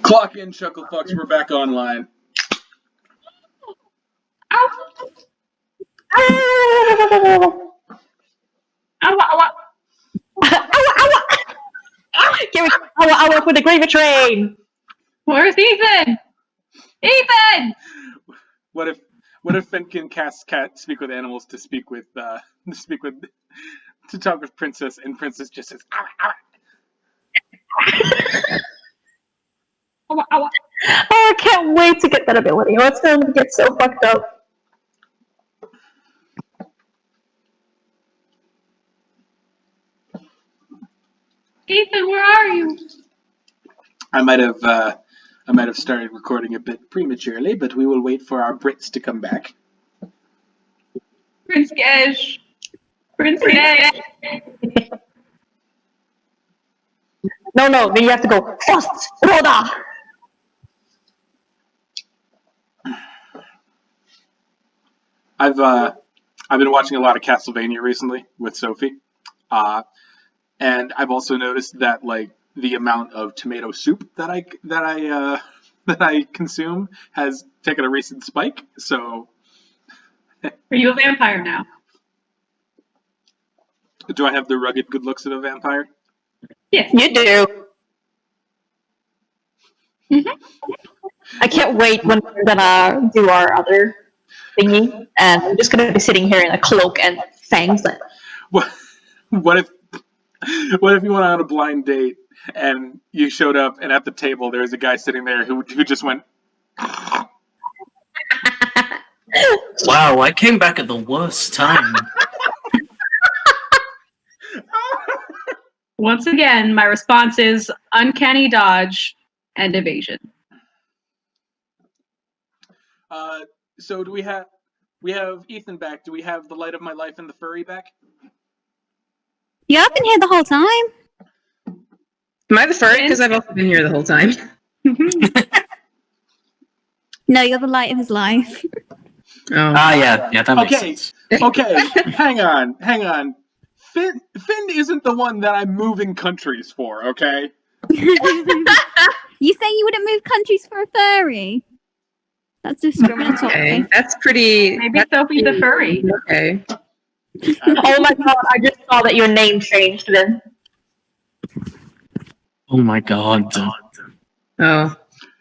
Clock in, Chucklefucks. We're back online. Ow! Ow! Ow! Give me ow for the gravy train. Where's Ethan? Ethan! What if Fenkin casts speak with animals to talk with Princess, and Princess just says Oh, I can't wait to get that ability. Oh, it's going to get so fucked up. Ethan, where are you? I might have started recording a bit prematurely, but we will wait for our Brits to come back. Prince Gesh. Prince Gesh. No, then you have to go first. Rhoda. I've been watching a lot of Castlevania recently with Sophie, and I've also noticed that like the amount of tomato soup that I consume has taken a recent spike. So, Are you a vampire now? do I have the rugged good looks of a vampire? Yes. You do. Mm-hmm. I can't wait when we're gonna do our other thingy, and I'm just gonna be sitting here in a cloak and fangs. What if you went on a blind date and you showed up, and at the table there was a guy sitting there who just went. Wow, I came back at the worst time. Once again, my response is uncanny dodge and evasion. So we have Ethan back. Do we have the light of my life and the furry back? Yeah, I've been here the whole time. Am I the furry? Because I've also been here the whole time. No, you're the light of his life. Oh. Yeah, that makes sense. Okay, hang on. Finn isn't the one that I'm moving countries for, okay? You saying you wouldn't move countries for a furry? That's discriminatory. Okay, that's pretty. Maybe Sophie's a furry. Okay. Oh my god! I just saw that your name changed. Then. Oh my god. Oh.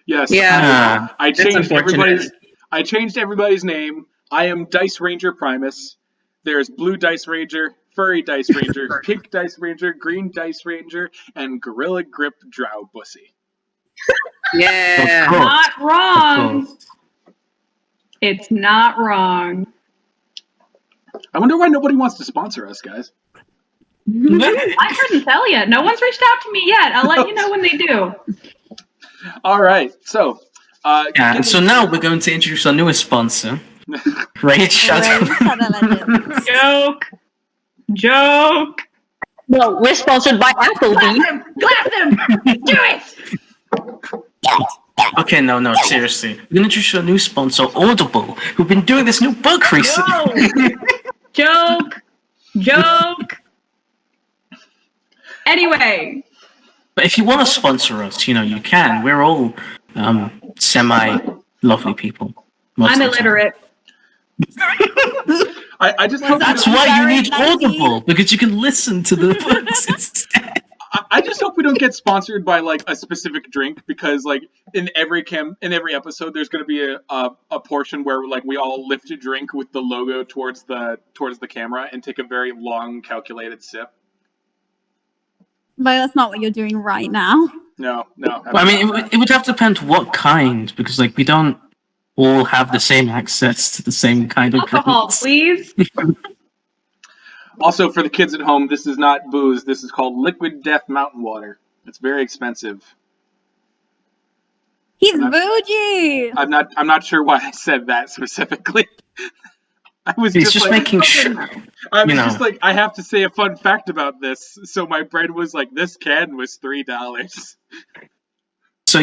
Yes. Yeah. I changed everybody's name. I am Dice Ranger Primus. There's Blue Dice Ranger, Furry Dice Ranger, Pink Dice Ranger, Green Dice Ranger, and Gorilla Grip Drow Bussy. Yeah. Not wrong. It's not wrong. I wonder why nobody wants to sponsor us, guys. I couldn't tell you. No one's reached out to me yet. I'll let you know when they do. All right, so. So now we're going to introduce our newest sponsor. Raid Shadow. Joke. No, we're sponsored by Applebee. Clap them. Do it. Okay, no, seriously. We're going to introduce our new sponsor, Audible, who've been doing this new book recently. Joke. Anyway. But if you want to sponsor us, you can. We're all semi-lovely people. I'm illiterate. I just hope that's why you need Audible, because you can listen to the books instead. I just hope we don't get sponsored by like a specific drink, because like in every episode there's going to be a portion where like we all lift a drink with the logo towards the camera and take a very long calculated sip. But that's not what you're doing right now. No. Well, I mean, it would have to depend what kind, because like we don't all have the same access to the same kind of alcohol, drinks. Please. Also, for the kids at home, this is not booze. This is called Liquid Death Mountain Water. It's very expensive. He's bougie. I'm not sure why I said that specifically. He's just making sure. I was just like, I have to say a fun fact about this. So my brain was like, this can was $3. So,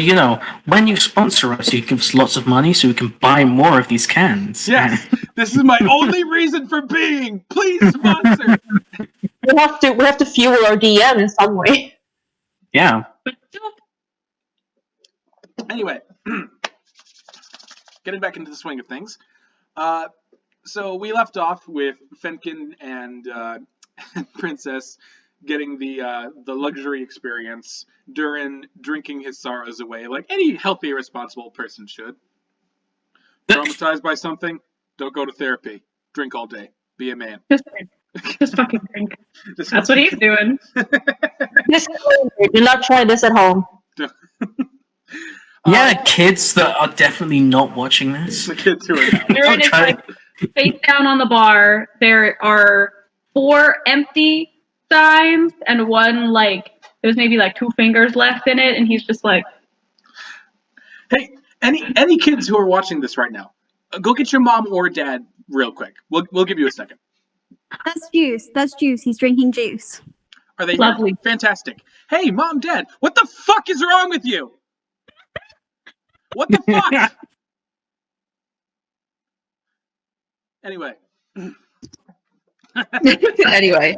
when you sponsor us, you give us lots of money so we can buy more of these cans. Yes, this is my only reason for being. Please sponsor. We have to fuel our DM in some way. Yeah. Anyway, getting back into the swing of things. So we left off with Fenkin and Princess getting the luxury experience, Dhuur'in drinking his sorrows away like any healthy, responsible person should. Traumatized by something? Don't go to therapy. Drink all day. Be a man. Just fucking drink. That's what he's doing. Do not try this at home. Yeah, kids that are definitely not watching this. The kids who are Dhuur'in is try- like face down on the bar. There are 4 empty signs and one like there's maybe like 2 fingers left in it, and he's just like, Hey, any kids who are watching this right now, go get your mom or dad real quick. We'll give you a second. That's juice. That's juice. He's drinking juice. Are they Lovely. here? Fantastic. Hey, mom, dad, what the fuck is wrong with you? What the fuck? Anyway. Anyway.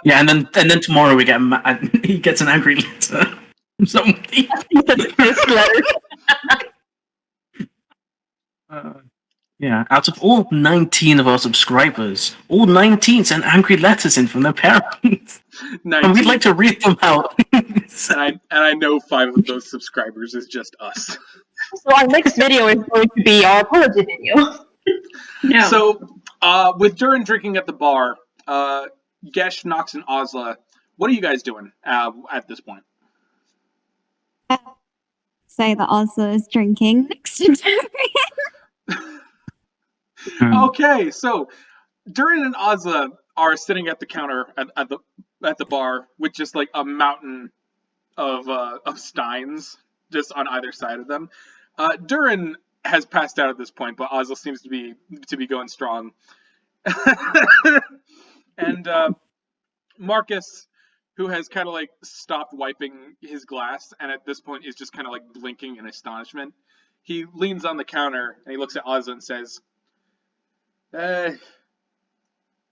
Yeah, and then tomorrow we get he gets an angry letter from somebody. This letter. Yeah, out of all 19 of our subscribers, all 19 sent angry letters in from their parents, and we'd like to read them out. And I know 5 of those subscribers is just us. So our next video is going to be our apology video. no. So, with Dhuur'in drinking at the bar, Gesh, Nox, and Ozla, what are you guys doing at this point? Say that Ozla is drinking next to Dhuur'in. Okay, so Dhuur'in and Ozla are sitting at the counter at the bar with just like a mountain of steins just on either side of them. Dhuur'in has passed out at this point, but Ozla seems to be going strong. And Marcus, who has kind of like stopped wiping his glass and at this point is just kind of like blinking in astonishment, he leans on the counter and he looks at Ozla and says,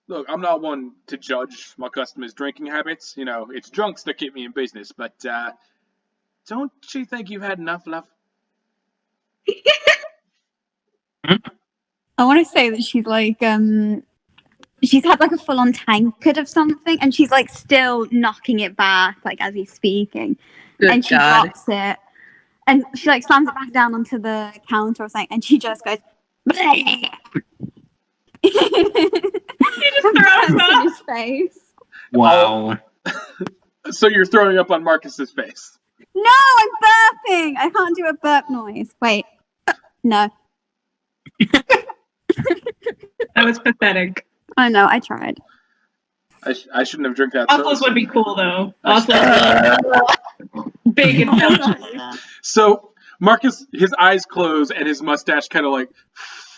look, I'm not one to judge my customers' drinking habits. You know, it's drunks that keep me in business, but don't you think you've had enough, love? I want to say that she's like, she's had like a full-on tankard of something, and she's like still knocking it back, like as he's speaking. Good and she God. drops it, and she like slams it back down onto the counter or something, and she just goes, "Bleh." He just throws in up. his face. Wow. So you're throwing up on Marcus's face. No, I'm burping. I can't do a burp noise. Wait, no. That was pathetic. I know. I tried. I shouldn't have drank that. Oslos would be cool though. Oslos big and healthy. So Marcus, his eyes close and his mustache kind of like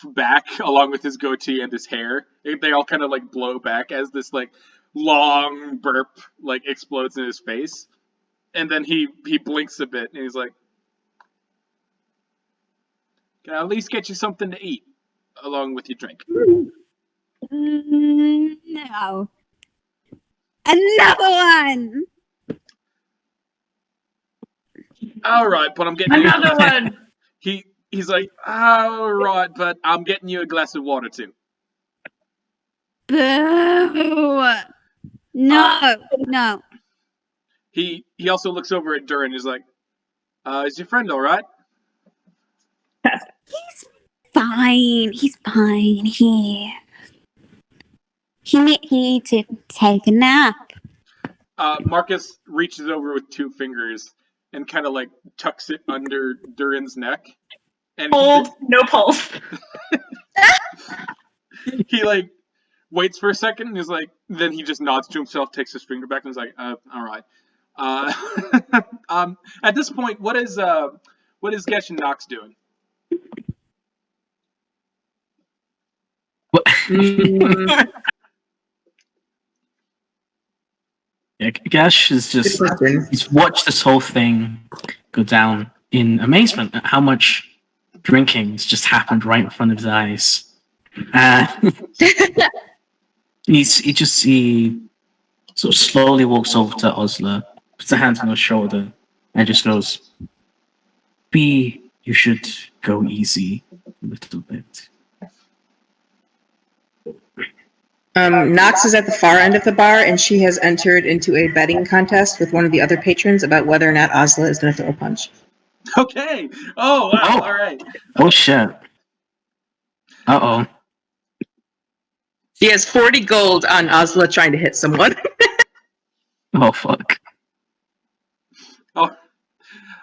back along with his goatee and his hair. They all kind of like blow back as this like long burp like explodes in his face. And then he blinks a bit and he's like, "Can I at least get you something to eat along with your drink?" No. Another one. All right, but I'm getting Another one. He's like, "All right, but I'm getting you a glass of water too." Boo. No. No. He also looks over at Dhuur'in and is like, "Is your friend all right?" He's fine. He's fine. He need to take a nap. Marcus reaches over with 2 fingers and kind of like tucks it under Dhuur'in's neck. And Hold, no pulse. he like waits for a second and is like, then he just nods to himself, takes his finger back and is like, "All right." At this point, what is Gesh and Nox doing? Yeah, Gesh is just Good question. he's watched this whole thing go down in amazement at how much drinking's just happened right in front of his eyes. He sort of slowly walks over to Ozla, puts a hand on her shoulder, and just goes, maybe you should go easy a little bit. Nox is at the far end of the bar, and she has entered into a betting contest with one of the other patrons about whether or not Ozla is going to throw a punch. Okay. Oh wow. Oh. All right. Oh shit. Uh-oh. She has 40 gold on Ozla trying to hit someone. Oh fuck. Oh.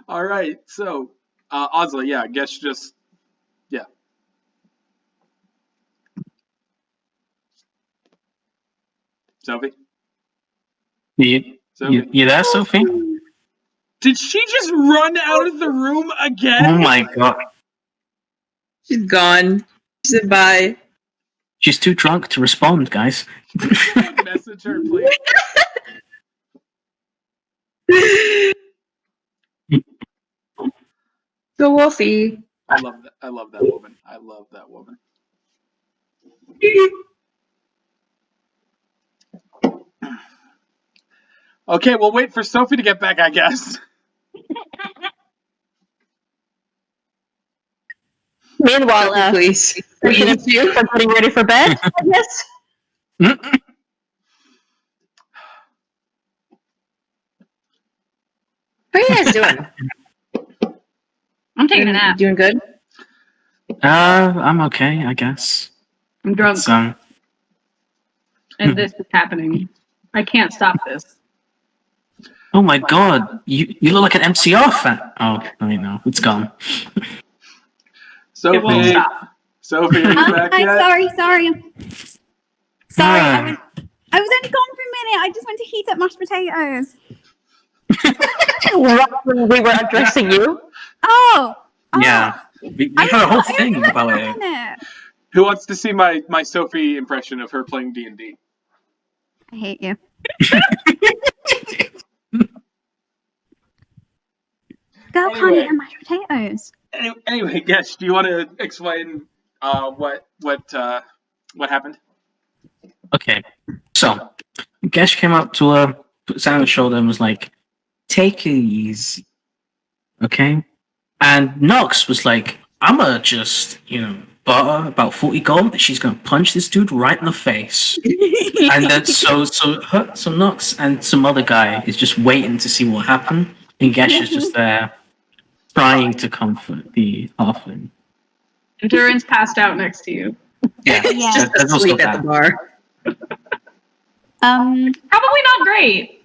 All right. So, Ozla, yeah, Gesh just, yeah. Sophie. You there, Sophie? Did she just run out of the room again? Oh my god. She's gone. She said bye. She's too drunk to respond, guys. Message her, please. Go Wolfie. I love that. I love that woman. I love that woman. Okay, we'll wait for Sophie to get back, I guess. Meanwhile, Please. we're getting ready for bed, I guess. How are you guys doing? I'm taking a nap. Doing good? I'm okay, I guess. I'm drunk, It's, and this is happening. I can't stop this. oh my god, you look like an MCR fan. Oh, I know, it's gone. Sophie. It won't stop. Sophie, are you back Hi, yet? sorry. Sorry, Ah. I was only gone for a minute. I just went to heat up mashed potatoes. Right when we were addressing you. Oh. Yeah, we had a whole thing about it. Who wants to see my Sophie impression of her playing D&D? I hate you. Girl can't eat her mashed potatoes. Anyway, Gesh, do you want to explain what happened? Okay, so Gesh came up to her, put his hand on his shoulder, and was like, "Take it easy, okay?" And Nox was like, "I'ma just, butter about 40 gold that she's gonna punch this dude right in the face." And then so Nox and some other guy is just waiting to see what happened, and Gesh is just there trying to comfort the Halfling. And Dhuur'in's passed out next to you. Yeah, Yeah. Just there's also asleep at the that. bar. Is Probably not great.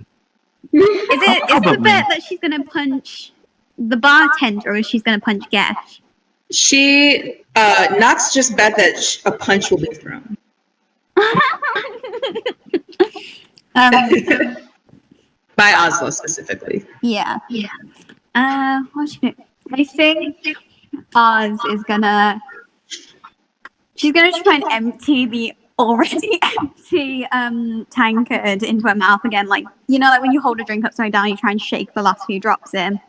it the Probably. bit that she's gonna punch the bartender, or is she's gonna punch Gesh? She, Nox just bet that a punch will be thrown. By Ozla specifically. Yeah. What's she doing? I think Oz is gonna. She's gonna try and empty the already empty tankard into her mouth again, like like when you hold a drink upside down, you try and shake the last few drops in.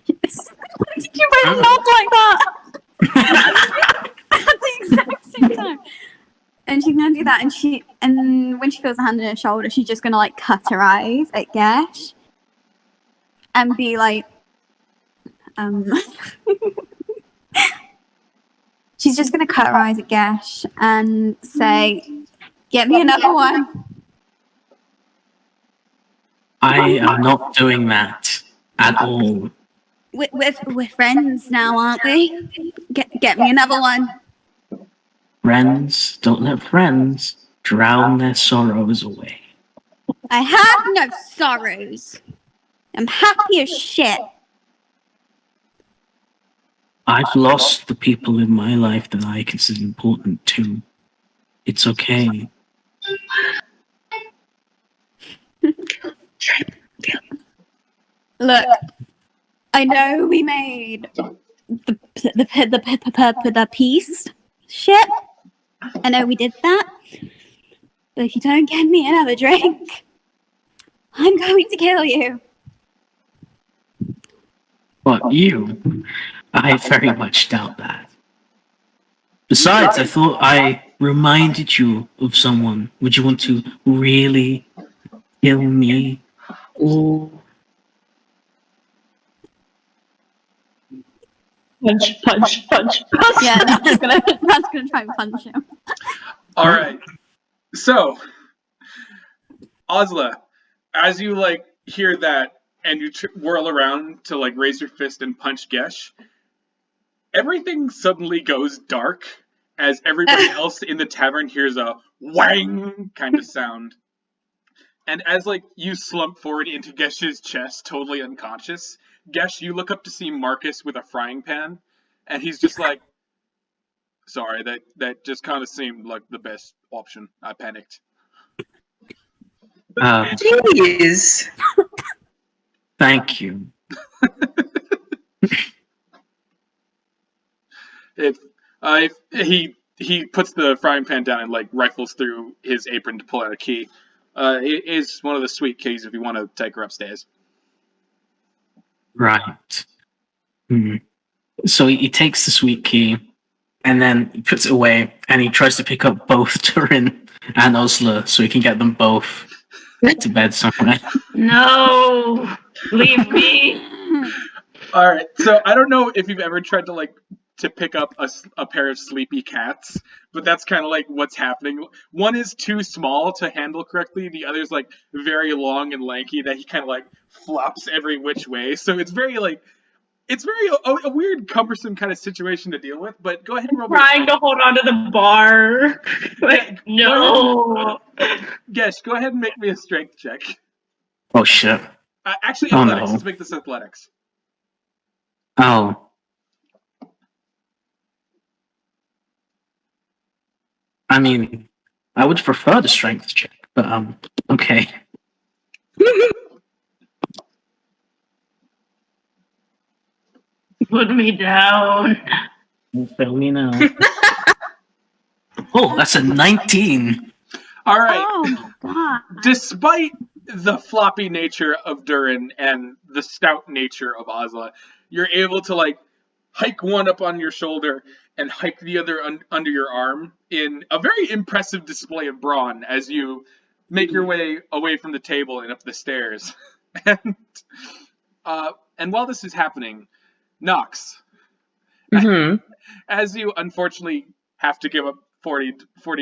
Why did you both nod like that at the exact same time? And she's gonna do that, and when she feels a hand on her shoulder, she's just gonna like cut her eyes at Gesh and be like, she's just gonna cut her eyes at Gesh and say, "Get me another one." I am not doing that at all. We're friends now, aren't we? Get me another one. Friends, don't let friends drown their sorrows away. I have no sorrows. I'm happy as shit. I've lost the people in my life that I consider important too. It's okay. Look, I know we made the peace shit. I know we did that. But if you don't get me another drink, I'm going to kill you. But you, I very much doubt that. Besides, I thought I reminded you of someone. Would you want to really kill me? Or Punch, punch, punch. Yeah, that's gonna try and punch him. All right. So, Ozla, as you like hear that and you whirl around to like raise your fist and punch Gesh, everything suddenly goes dark as everybody else in the tavern hears a whang kind of sound. And as like you slump forward into Gesh's chest, totally unconscious, Gesh, you look up to see Marcus with a frying pan, and he's just like, "Sorry, that just kind of seemed like the best option. I panicked." Jeez. Thank you. If he puts the frying pan down and like rifles through his apron to pull out a key. It is one of the sweet keys if you want to take her upstairs. Right. So he takes the sweet key, and then he puts it away, and he tries to pick up both Dhuur'in and Ozla so he can get them both to bed somewhere. No, leave me. All right. So I don't know if you've ever tried to pick up a pair of sleepy cats, but that's kind of like what's happening. One is too small to handle correctly. The other's like very long and lanky that he kind of like flops every which way. So it's very a weird, cumbersome kind of situation to deal with. But go ahead and roll. Trying to hold on to the bar. Like, no. Gesh, go ahead and make me a strength check. Oh shit. Actually, Oh, athletics. no. Let's make this athletics. Oh. I mean, I would prefer the strength check, but okay. Put me down. Fill me now. Oh, that's a 19. All right. Oh my god. Despite the floppy nature of Dhuur'in and the stout nature of Ozla, you're able to like hike one up on your shoulder and hike the other under your arm in a very impressive display of brawn as you make your way away from the table and up the stairs. And while this is happening, Nox, as you unfortunately have to give up 40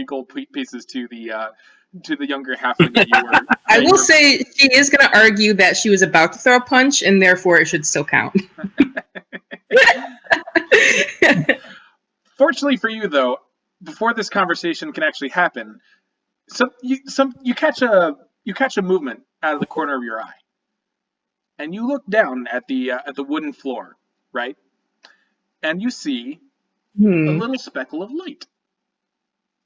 gold pieces to the younger halfling that you were. I will say she is going to argue that she was about to throw a punch, and therefore it should still count. Fortunately for you, though, before this conversation can actually happen, you catch a movement out of the corner of your eye, and you look down at the wooden floor, right? And you see a little speckle of light.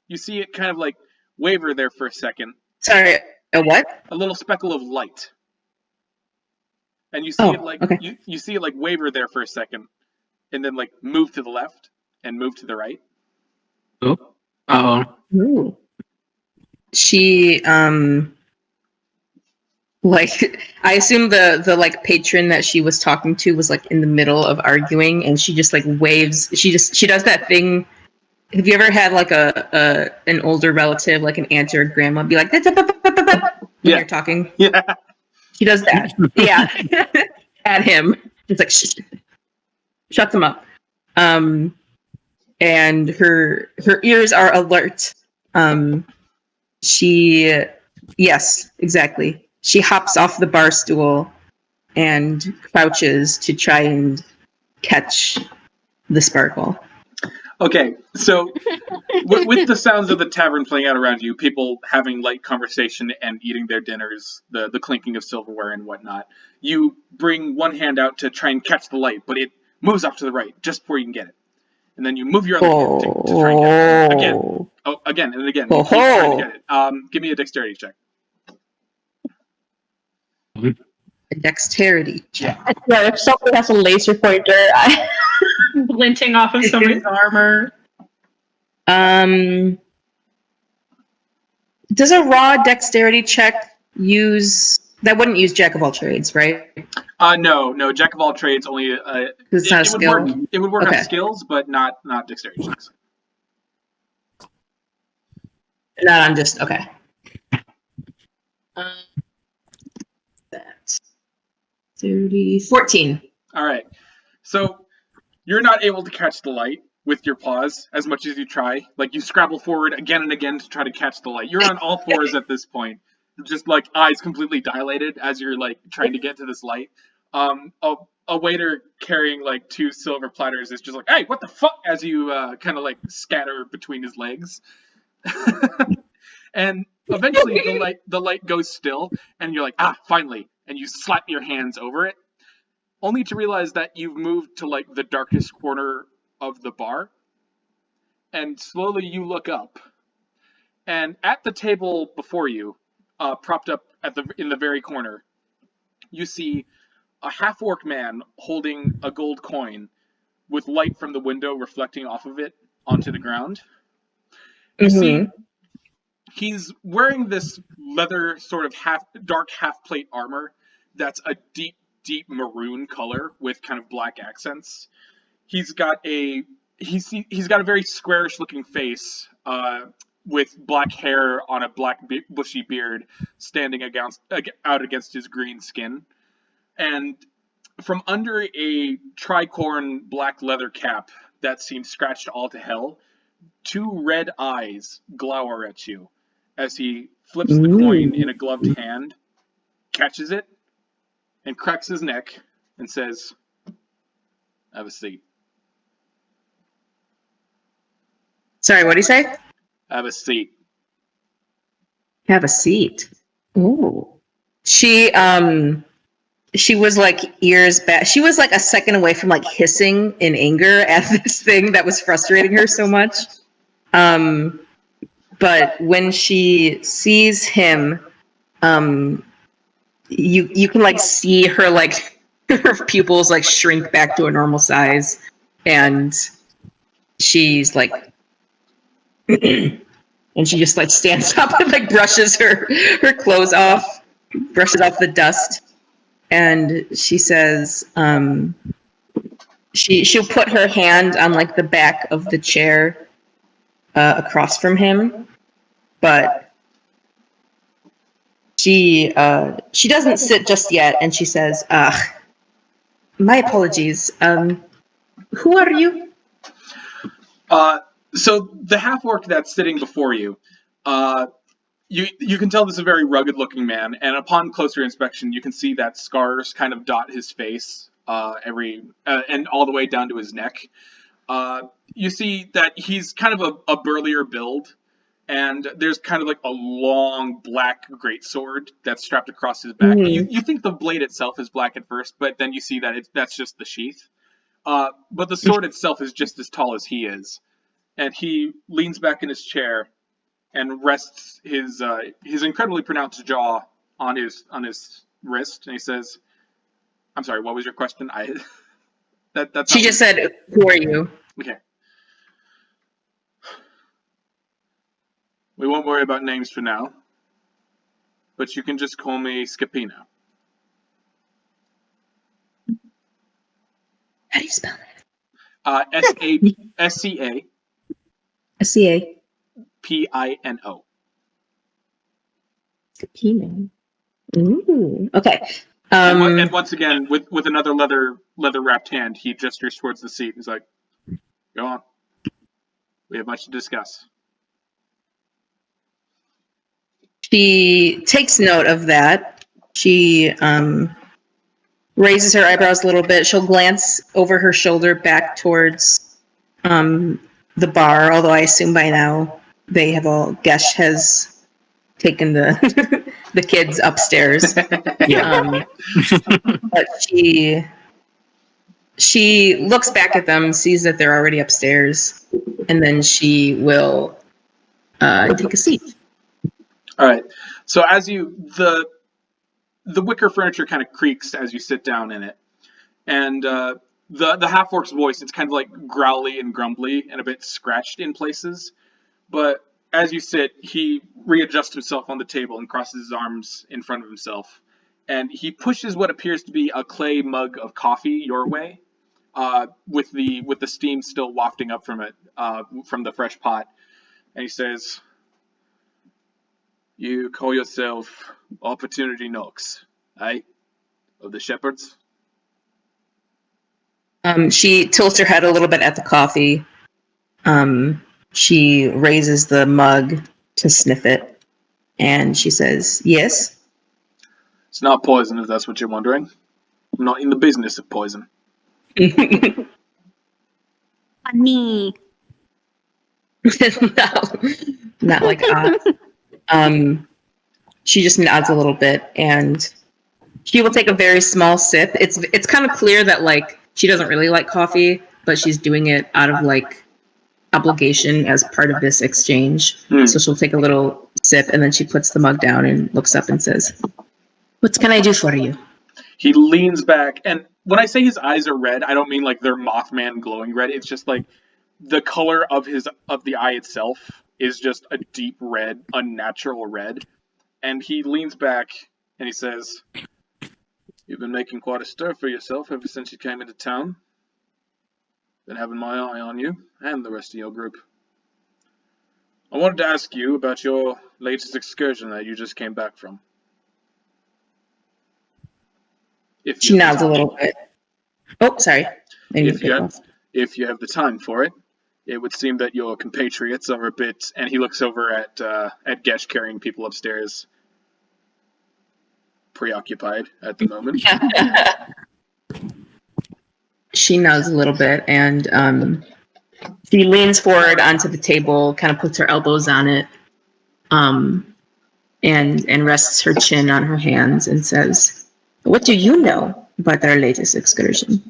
You see it kind of like waver there for a second. Sorry, a what? A little speckle of light. And you see it like okay. you see it like waver there for a second, and then like move to the left and move to the right. Oh. Uh-oh. She like I assume the like patron that she was talking to was like in the middle of arguing, and she just like waves. She does that thing. Have you ever had like an older relative, like an aunt or a grandma, be like when you're talking? Yeah. She does that. Yeah. At him. It's like shuts him up. And her ears are alert. Yes, exactly. She hops off the bar stool and crouches to try and catch the sparkle. Okay, so with the sounds of the tavern playing out around you, people having light conversation and eating their dinners, the clinking of silverware and whatnot, you bring one hand out to try and catch the light, but it moves off to the right just before you can get it. And then you move your other hand to try and get it. Again. Oh, again and again. You keep trying to get it. Give me a dexterity check. A dexterity check. Yeah, if somebody has a laser pointer, Glinting off of somebody's armor. Does a raw dexterity check that wouldn't use Jack of all trades, right? No, Jack of all trades only. It's not a skill. It would work Okay. on skills, but not dexterity checks. Not on just okay. That's 14. All right. So You're not able to catch the light with your paws as much as you try. Like, you scrabble forward again and again to try to catch the light. You're on all fours at this point, just like eyes completely dilated as you're like trying to get to this light. A waiter carrying like 2 silver platters is just like, "Hey, what the fuck?" as you kind of like scatter between his legs. And eventually the light goes still, and you're like, "Ah, finally!" And you slap your hands over it, only to realize that you've moved to like the darkest corner of the bar. And slowly you look up, and at the table before you, propped up in the very corner, you see a half-orc man holding a gold coin with light from the window reflecting off of it onto the ground. You see, he's wearing this leather sort of dark half-plate armor that's a deep, deep maroon color with kind of black accents. He's got a very squarish looking face, with black hair on a black bushy beard standing out against his green skin. And from under a tricorn black leather cap that seems scratched all to hell, 2 red eyes glower at you as he flips the coin in a gloved hand, catches it, and cracks his neck and says, "Have a seat." Sorry, what do you say? Have a seat. Have a seat. Ooh. She was like ears back. She was like a second away from like hissing in anger at this thing that was frustrating her so much. But when she sees him, you can like see her like her pupils like shrink back to a normal size, and she's like and she just like stands up and like brushes her clothes off, brushes off the dust, and she says, she'll put her hand on like the back of the chair across from him, but she doesn't sit just yet, and she says, my apologies. Who are you? So the half-orc that's sitting before you, you can tell this is a very rugged-looking man, and upon closer inspection, you can see that scars kind of dot his face, and all the way down to his neck. You see that he's kind of a burlier build, and there's kind of like a long black greatsword that's strapped across his back. You think the blade itself is black at first, but then you see that that's just the sheath. But the sword itself is just as tall as he is. And he leans back in his chair and rests his incredibly pronounced jaw on his wrist, and he says, "I'm sorry, what was your question?" She just said, "Who are you?" Okay. We won't worry about names for now, but you can just call me Scapino. How do you spell that? SCA. SCA. PINO. Scapino. Ooh. Okay. And once again, with another leather wrapped hand, he gestures towards the seat. He's like, "Go on. We have much to discuss." She takes note of that. She raises her eyebrows a little bit. She'll glance over her shoulder back towards the bar, although I assume by now they have all, Gesh has taken the the kids upstairs. Yeah. But she looks back at them, sees that they're already upstairs, and then she will take a seat. All right. So as the wicker furniture kind of creaks as you sit down in it, and the half-orc's voice, it's kind of like growly and grumbly and a bit scratched in places. But as you sit, he readjusts himself on the table and crosses his arms in front of himself, and he pushes what appears to be a clay mug of coffee your way, with the steam still wafting up from it, from the fresh pot, and he says, "You call yourself Opportunity Knocks, eh? Of the Shepherds?" She tilts her head a little bit at the coffee. She raises the mug to sniff it, and she says, "Yes." It's not poison, if that's what you're wondering. I'm not in the business of poison. Funny. No, not like Oz. She just nods a little bit, and she will take a very small sip. It's kind of clear that like she doesn't really like coffee, but she's doing it out of like obligation as part of this exchange. So she'll take a little sip, and then she puts the mug down and looks up and says, "What can I do for you?" He leans back, and when I say his eyes are red, I don't mean like they're Mothman glowing red. It's just like the color of the eye itself is just a deep red, unnatural red. And he leans back and he says, "You've been making quite a stir for yourself ever since you came into town. Been having my eye on you and the rest of your group. I wanted to ask you about your latest excursion that you just came back from." She nods a little bit. Oh, sorry. If you have the time for it, it would seem that your compatriots are a bit. And he looks over at Gesh carrying people upstairs, preoccupied at the moment. She nods a little bit, and she leans forward onto the table, kind of puts her elbows on it, and rests her chin on her hands and says, "What do you know about our latest excursion?"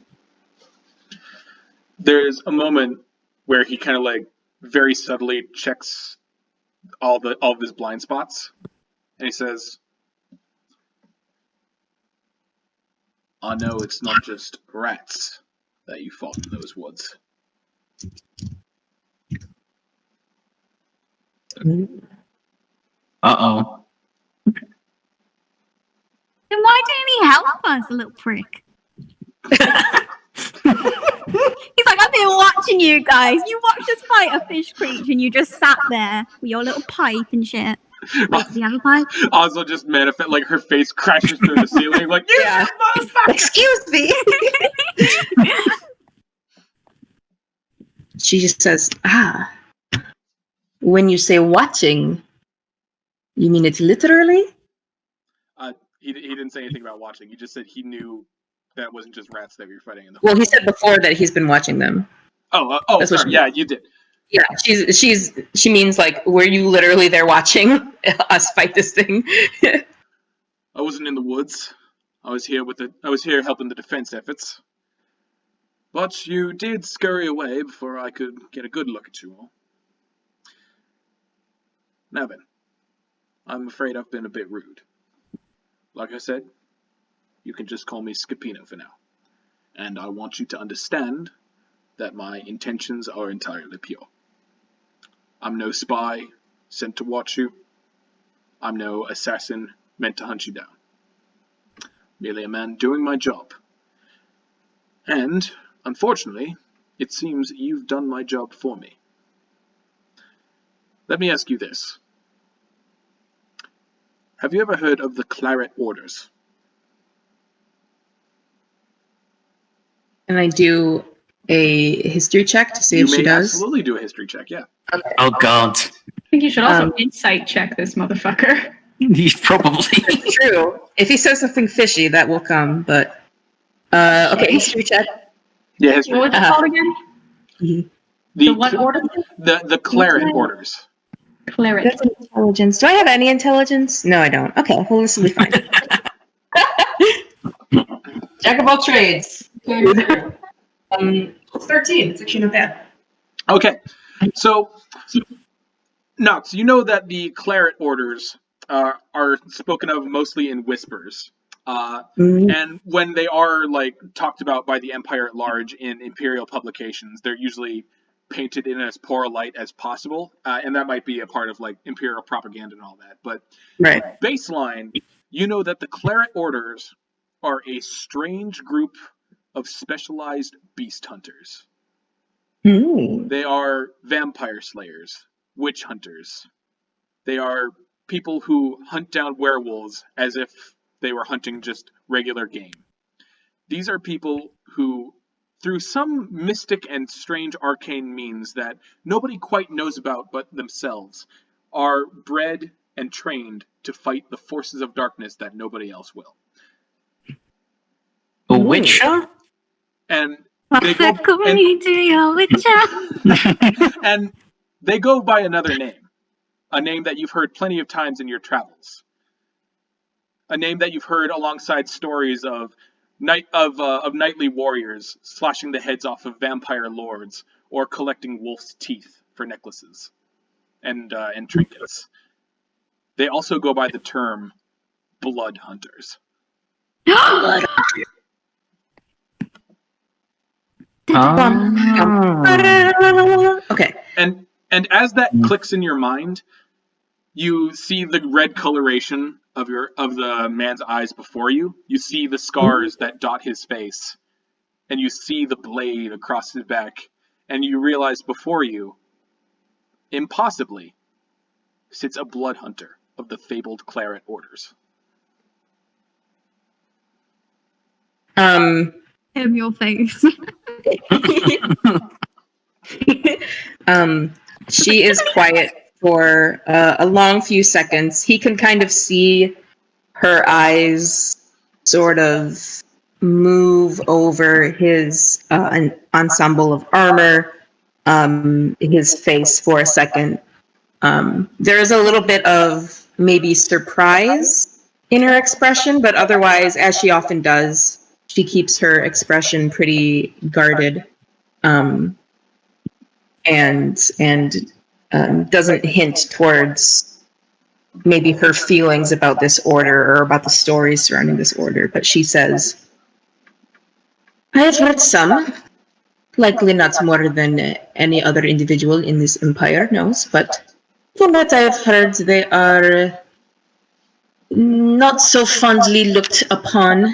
There's a moment where he kind of like very subtly checks all of his blind spots, and he says, "I know it's not just rats that you fought in those woods." Uh-oh. Then why didn't he help us, little prick? He's like, "I've been watching you guys. You watched us fight a fish creature and you just sat there with your little pipe and shit." Wait, does he have a pipe? Ozla just manifest, like her face crashes through the ceiling, like, "You Yeah. motherfucker!" Excuse me. She just says, when you say watching, you mean it literally? He didn't say anything about watching. He just said he knew that it wasn't just rats that we were fighting in the. Well, he said before that he's been watching them. Oh, sorry. Yeah, you did. Yeah, she means like, were you literally there watching us fight this thing? I wasn't in the woods. I was here helping the defense efforts. But you did scurry away before I could get a good look at you all. Now then, I'm afraid I've been a bit rude. Like I said, you can just call me Scapino for now. And I want you to understand that my intentions are entirely pure. I'm no spy sent to watch you. I'm no assassin meant to hunt you down. Merely a man doing my job. And, unfortunately, it seems you've done my job for me. Let me ask you this. Have you ever heard of the Claret Orders? Can I do a history check to see if she You may does? absolutely do a history check, yeah. Okay. Oh, God. I think you should also insight check this motherfucker. Probably. True. If he says something fishy, that will come, but... okay, history check. Yeah, history. What was it called again? The what order? The Claret Orders. Claret. That's intelligence. Do I have any intelligence? No, I don't. Okay, well, this will be fine. Jack of all trades. 13. It's actually not bad. Okay, so Nox, you know that the Claret Orders are spoken of mostly in whispers, and when they are like talked about by the Empire at large in Imperial publications, they're usually painted in as poor a light as possible, and that might be a part of like Imperial propaganda and all that. But Right. baseline, you know that the Claret Orders are a strange group of specialized beast hunters. They are vampire slayers, witch hunters. They are people who hunt down werewolves as if they were hunting just regular game. These are people who through some mystic and strange arcane means that nobody quite knows about but themselves, are bred and trained to fight the forces of darkness that nobody else will. A Witcher? And they go, and they go by another name, a name that you've heard plenty of times in your travels, a name that you've heard alongside stories of knightly warriors slashing the heads off of vampire lords or collecting wolf's teeth for necklaces and trinkets. They also go by the term blood hunters. Okay. And as that clicks in your mind, you see the red coloration of the man's eyes before you. You see the scars that dot his face, and you see the blade across his back, and you realize before you, impossibly, sits a blood hunter of the fabled Claret orders. In your face. She is quiet for a long few seconds. He can kind of see her eyes sort of move over his an ensemble of armor, his face for a second. There is a little bit of maybe surprise in her expression, but otherwise, as she often does, she keeps her expression pretty guarded, and doesn't hint towards maybe her feelings about this order or about the stories surrounding this order. But she says, "I have heard some, likely not more than any other individual in this empire knows, but from what I have heard, they are not so fondly looked upon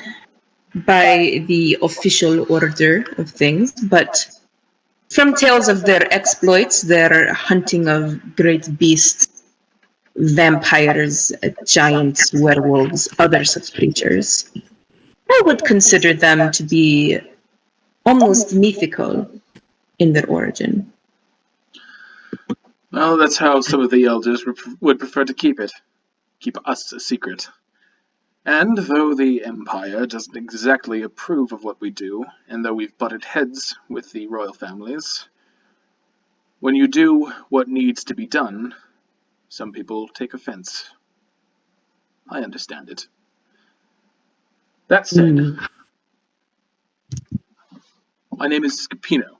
by the official order of things, but from tales of their exploits, their hunting of great beasts, vampires, giants, werewolves, other such creatures, I would consider them to be almost mythical in their origin." Well, that's how some of the elders would prefer to keep it. Keep us a secret. And though the Empire doesn't exactly approve of what we do, and though we've butted heads with the royal families, when you do what needs to be done, some people take offense. I understand it. That said, my name is Scapino,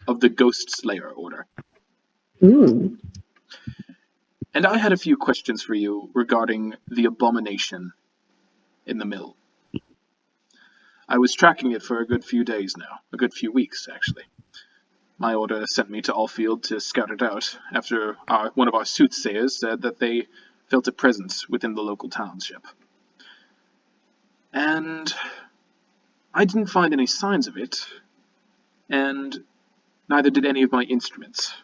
of the Ghost Slayer Order. Ooh. And I had a few questions for you regarding the abomination in the mill. I was tracking it for a good few days now, a good few weeks, actually. My order sent me to Alfield to scout it out after one of our soothsayers said that they felt a presence within the local township. And I didn't find any signs of it, and neither did any of my instruments.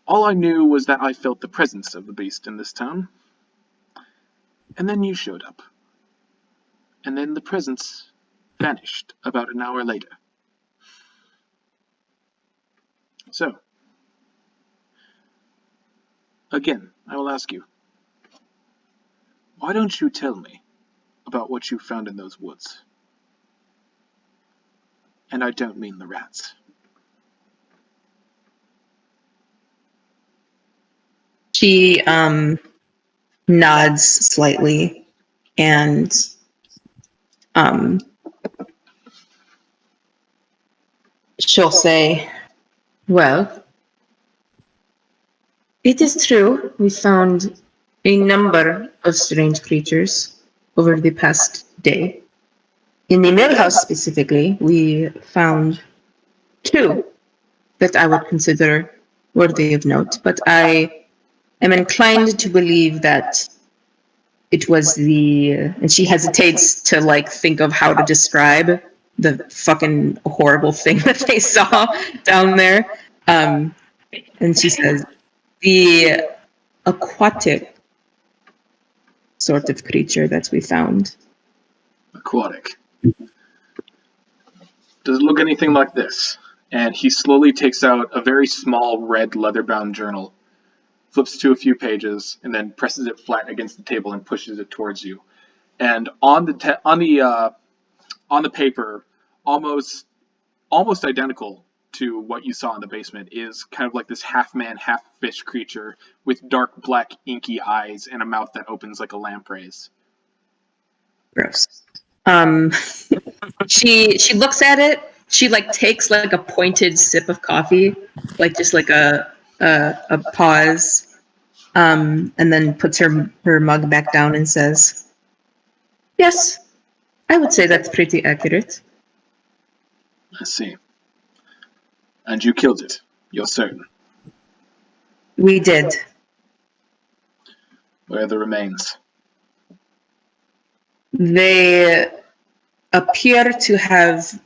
All I knew was that I felt the presence of the beast in this town. And then you showed up. And then the presence vanished about an hour later. So, again, I will ask you, why don't you tell me about what you found in those woods? And I don't mean the rats. She nods slightly and she'll say, "Well, it is true we found a number of strange creatures over the past day. In the mill house specifically, we found two that I would consider worthy of note, but I am inclined to believe that it was and she hesitates to think of how to describe the fucking horrible thing that they saw down there. And she says, the aquatic sort of creature that we found. Aquatic. Does it look anything like this? And he slowly takes out a very small red leather-bound journal, flips to a few pages, and then presses it flat against the table and pushes it towards you. And on the paper, almost identical to what you saw in the basement, is kind of like this half man, half fish creature with dark black inky eyes and a mouth that opens like a lamprey's. Gross. She looks at it. She like takes like a pointed sip of coffee, like just like a pause, and then puts her mug back down and says, "Yes, I would say that's pretty accurate." I see. And you killed it. You're certain. We did. Where are the remains? They appear to have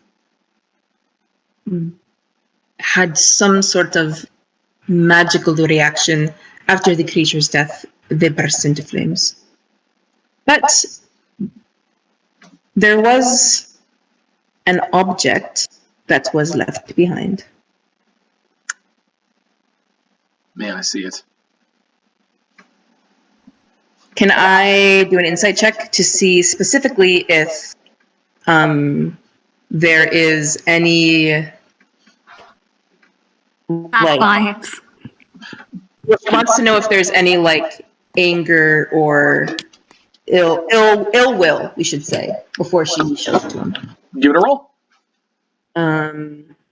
had some sort of magical reaction after the creature's death. They burst into flames. But there was an object that was left behind. May I see it? Can I do an insight check to see specifically if there is any like Vibes. wants to know if there's any like anger or ill will, we should say, before she shows it to him. Give it a roll.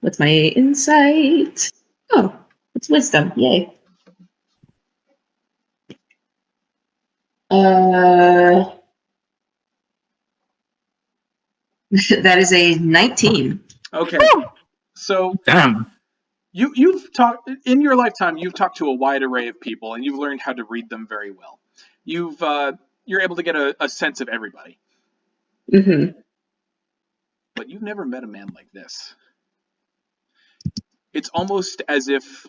What's my insight? Oh, it's wisdom. Yay. That is a 19. Okay. So Damn. you've talked in your lifetime. You've talked to a wide array of people, and you've learned how to read them very well. You're able to get a sense of everybody. Mm-hmm. But you've never met a man like this. It's almost as if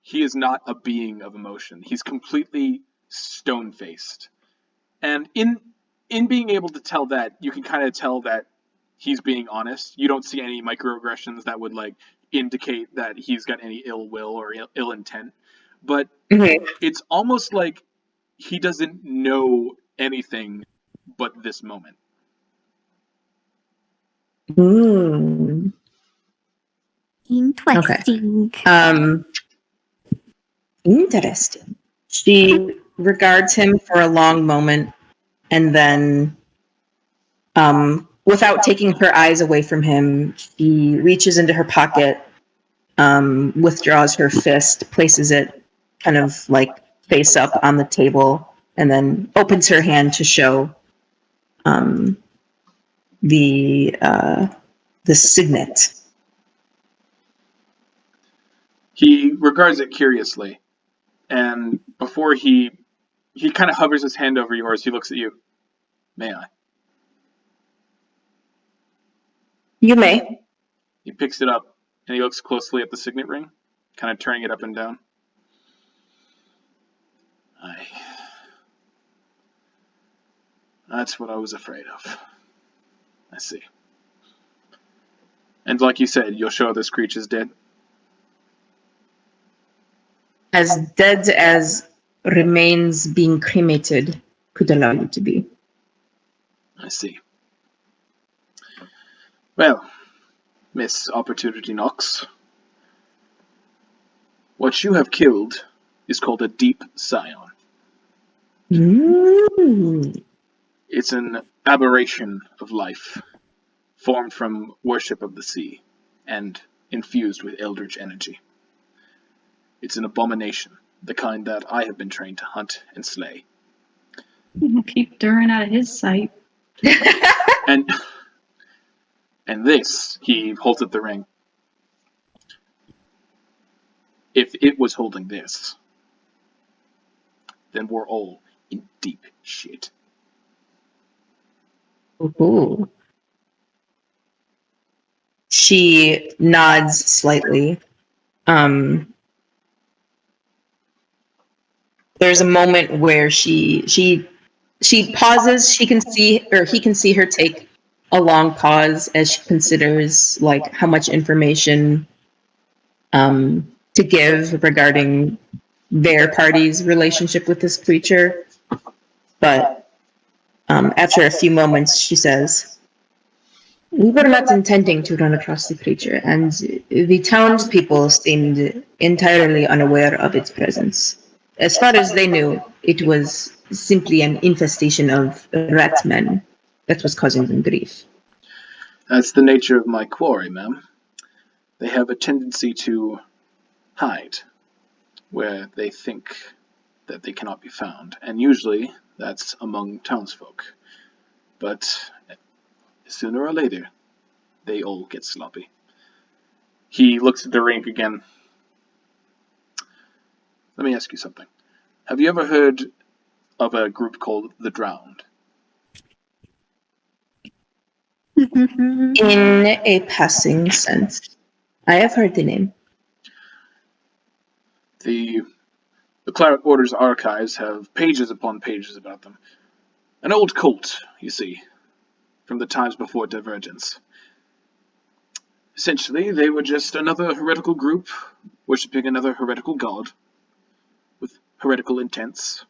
he is not a being of emotion. He's completely stone-faced. And in being able to tell that, you can kind of tell that he's being honest. You don't see any microaggressions that would like indicate that he's got any ill will or ill intent. But it's almost like he doesn't know anything but this moment. Mm. Interesting. Interesting. She regards him for a long moment and then, without taking her eyes away from him, she reaches into her pocket, withdraws her fist, places it kind of like face up on the table, and then opens her hand to show the signet. He regards it curiously, and before he kind of hovers his hand over yours, he looks at you. May I? You may. He picks it up, and he looks closely at the signet ring, kind of turning it up and down. That's what I was afraid of. I see. And like you said, you'll show this creature's dead? As dead as remains being cremated could allow you to be. I see. Well, Miss Opportunity Knox, what you have killed is called a deep scion. Mm. It's an aberration of life, formed from worship of the sea, and infused with eldritch energy. It's an abomination, the kind that I have been trained to hunt and slay. We'll keep Dhuur'in out of his sight. And this, he holds up the ring. If it was holding this, then we're all in deep shit. Ooh. She nods slightly. There's a moment where she pauses. She can see, or he can see her take a long pause as she considers like how much information to give regarding their party's relationship with this creature. But after a few moments, she says, "We were not intending to run across the creature, and the townspeople seemed entirely unaware of its presence. As far as they knew, it was simply an infestation of rat men that was causing them grief." That's the nature of my quarry, ma'am. They have a tendency to hide where they think that they cannot be found, and usually that's among townsfolk. But sooner or later, they all get sloppy. He looks at the rink again. Let me ask you something. Have you ever heard of a group called the Drowned? In a passing sense, I have heard the name. The Cleric Order's archives have pages upon pages about them. An old cult, you see, from the times before Divergence. Essentially, they were just another heretical group, worshipping another heretical god, with heretical intents.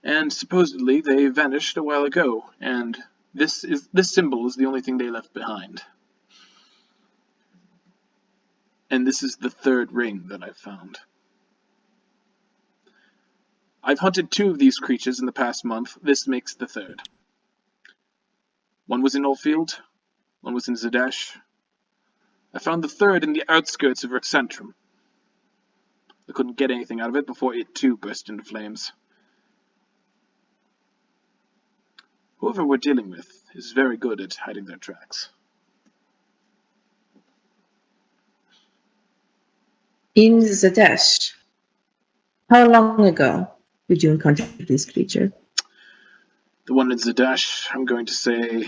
And supposedly they vanished a while ago, and this symbol is the only thing they left behind. And this is the third ring that I've found. I've hunted 2 of these creatures in the past month. This makes the third. One was in Alfield, one was in Zadash. I found the third in the outskirts of Rexcentrum. I couldn't get anything out of it before it too burst into flames. Whoever we're dealing with is very good at hiding their tracks. In Zadash, how long ago did you encounter this creature? The one in Zadash, I'm going to say,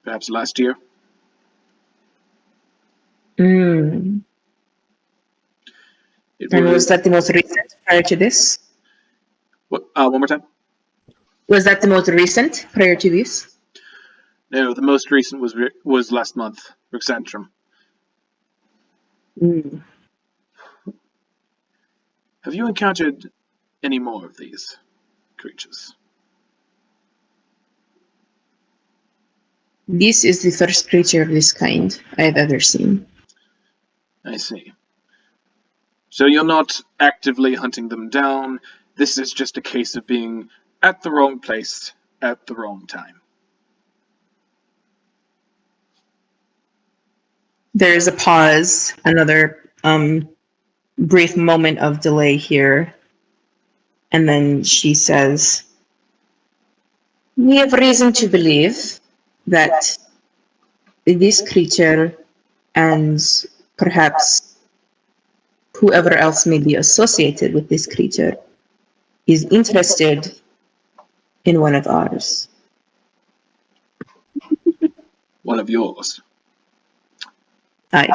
perhaps last year. Mm. And was that the most recent prior to this? What? One more time? Was that the most recent prior to this? No, the most recent was last month, Rexcentrum. Mm. Have you encountered any more of these creatures? This is the first creature of this kind I have ever seen. I see. So you're not actively hunting them down. This is just a case of being at the wrong place at the wrong time. There is a pause, another brief moment of delay here. And then she says, "We have reason to believe that this creature and perhaps whoever else may be associated with this creature is interested in one of ours." One of yours. Aye.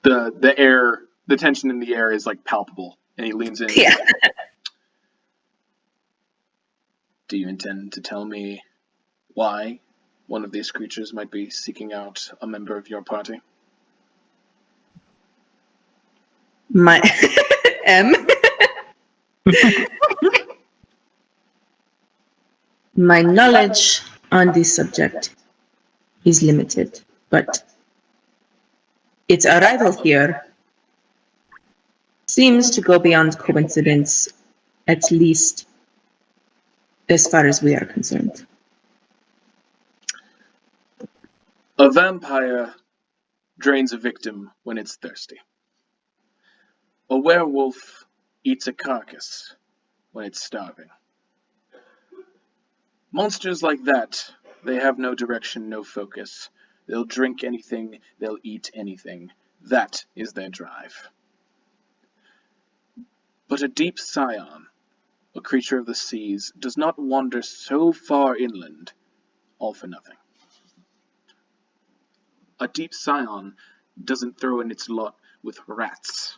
The air, the tension in the air is like palpable, and he leans in. Yeah. Do you intend to tell me why one of these creatures might be seeking out a member of your party? My M. My knowledge on this subject is limited, but its arrival here seems to go beyond coincidence, at least as far as we are concerned. A vampire drains a victim when it's thirsty. A werewolf eats a carcass when it's starving. Monsters like that, they have no direction, no focus. They'll drink anything, they'll eat anything. That is their drive. But a deep scion, a creature of the seas, does not wander so far inland, all for nothing. A deep scion doesn't throw in its lot with rats.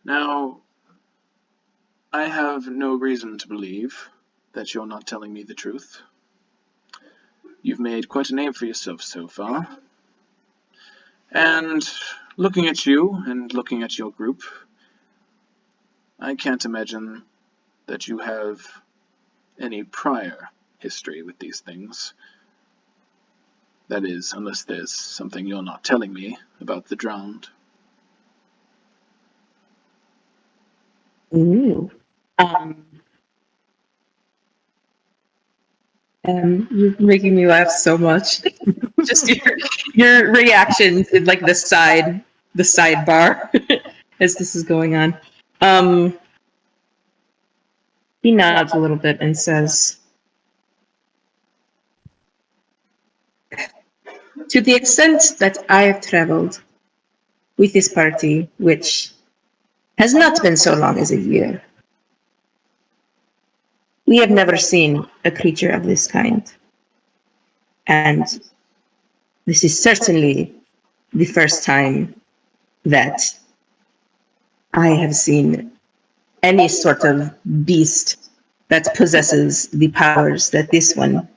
Now, I have no reason to believe that you're not telling me the truth. You've made quite a name for yourself so far. And looking at you and looking at your group, I can't imagine that you have any prior history with these things. That is, unless there's something you're not telling me about the drowned. Ooh. You're making me laugh so much. Just your reaction to like the sidebar as this is going on. He nods a little bit and says, to the extent that I have traveled with this party, which has not been so long as a year, we have never seen a creature of this kind. And this is certainly the first time that I have seen any sort of beast that possesses the powers that this one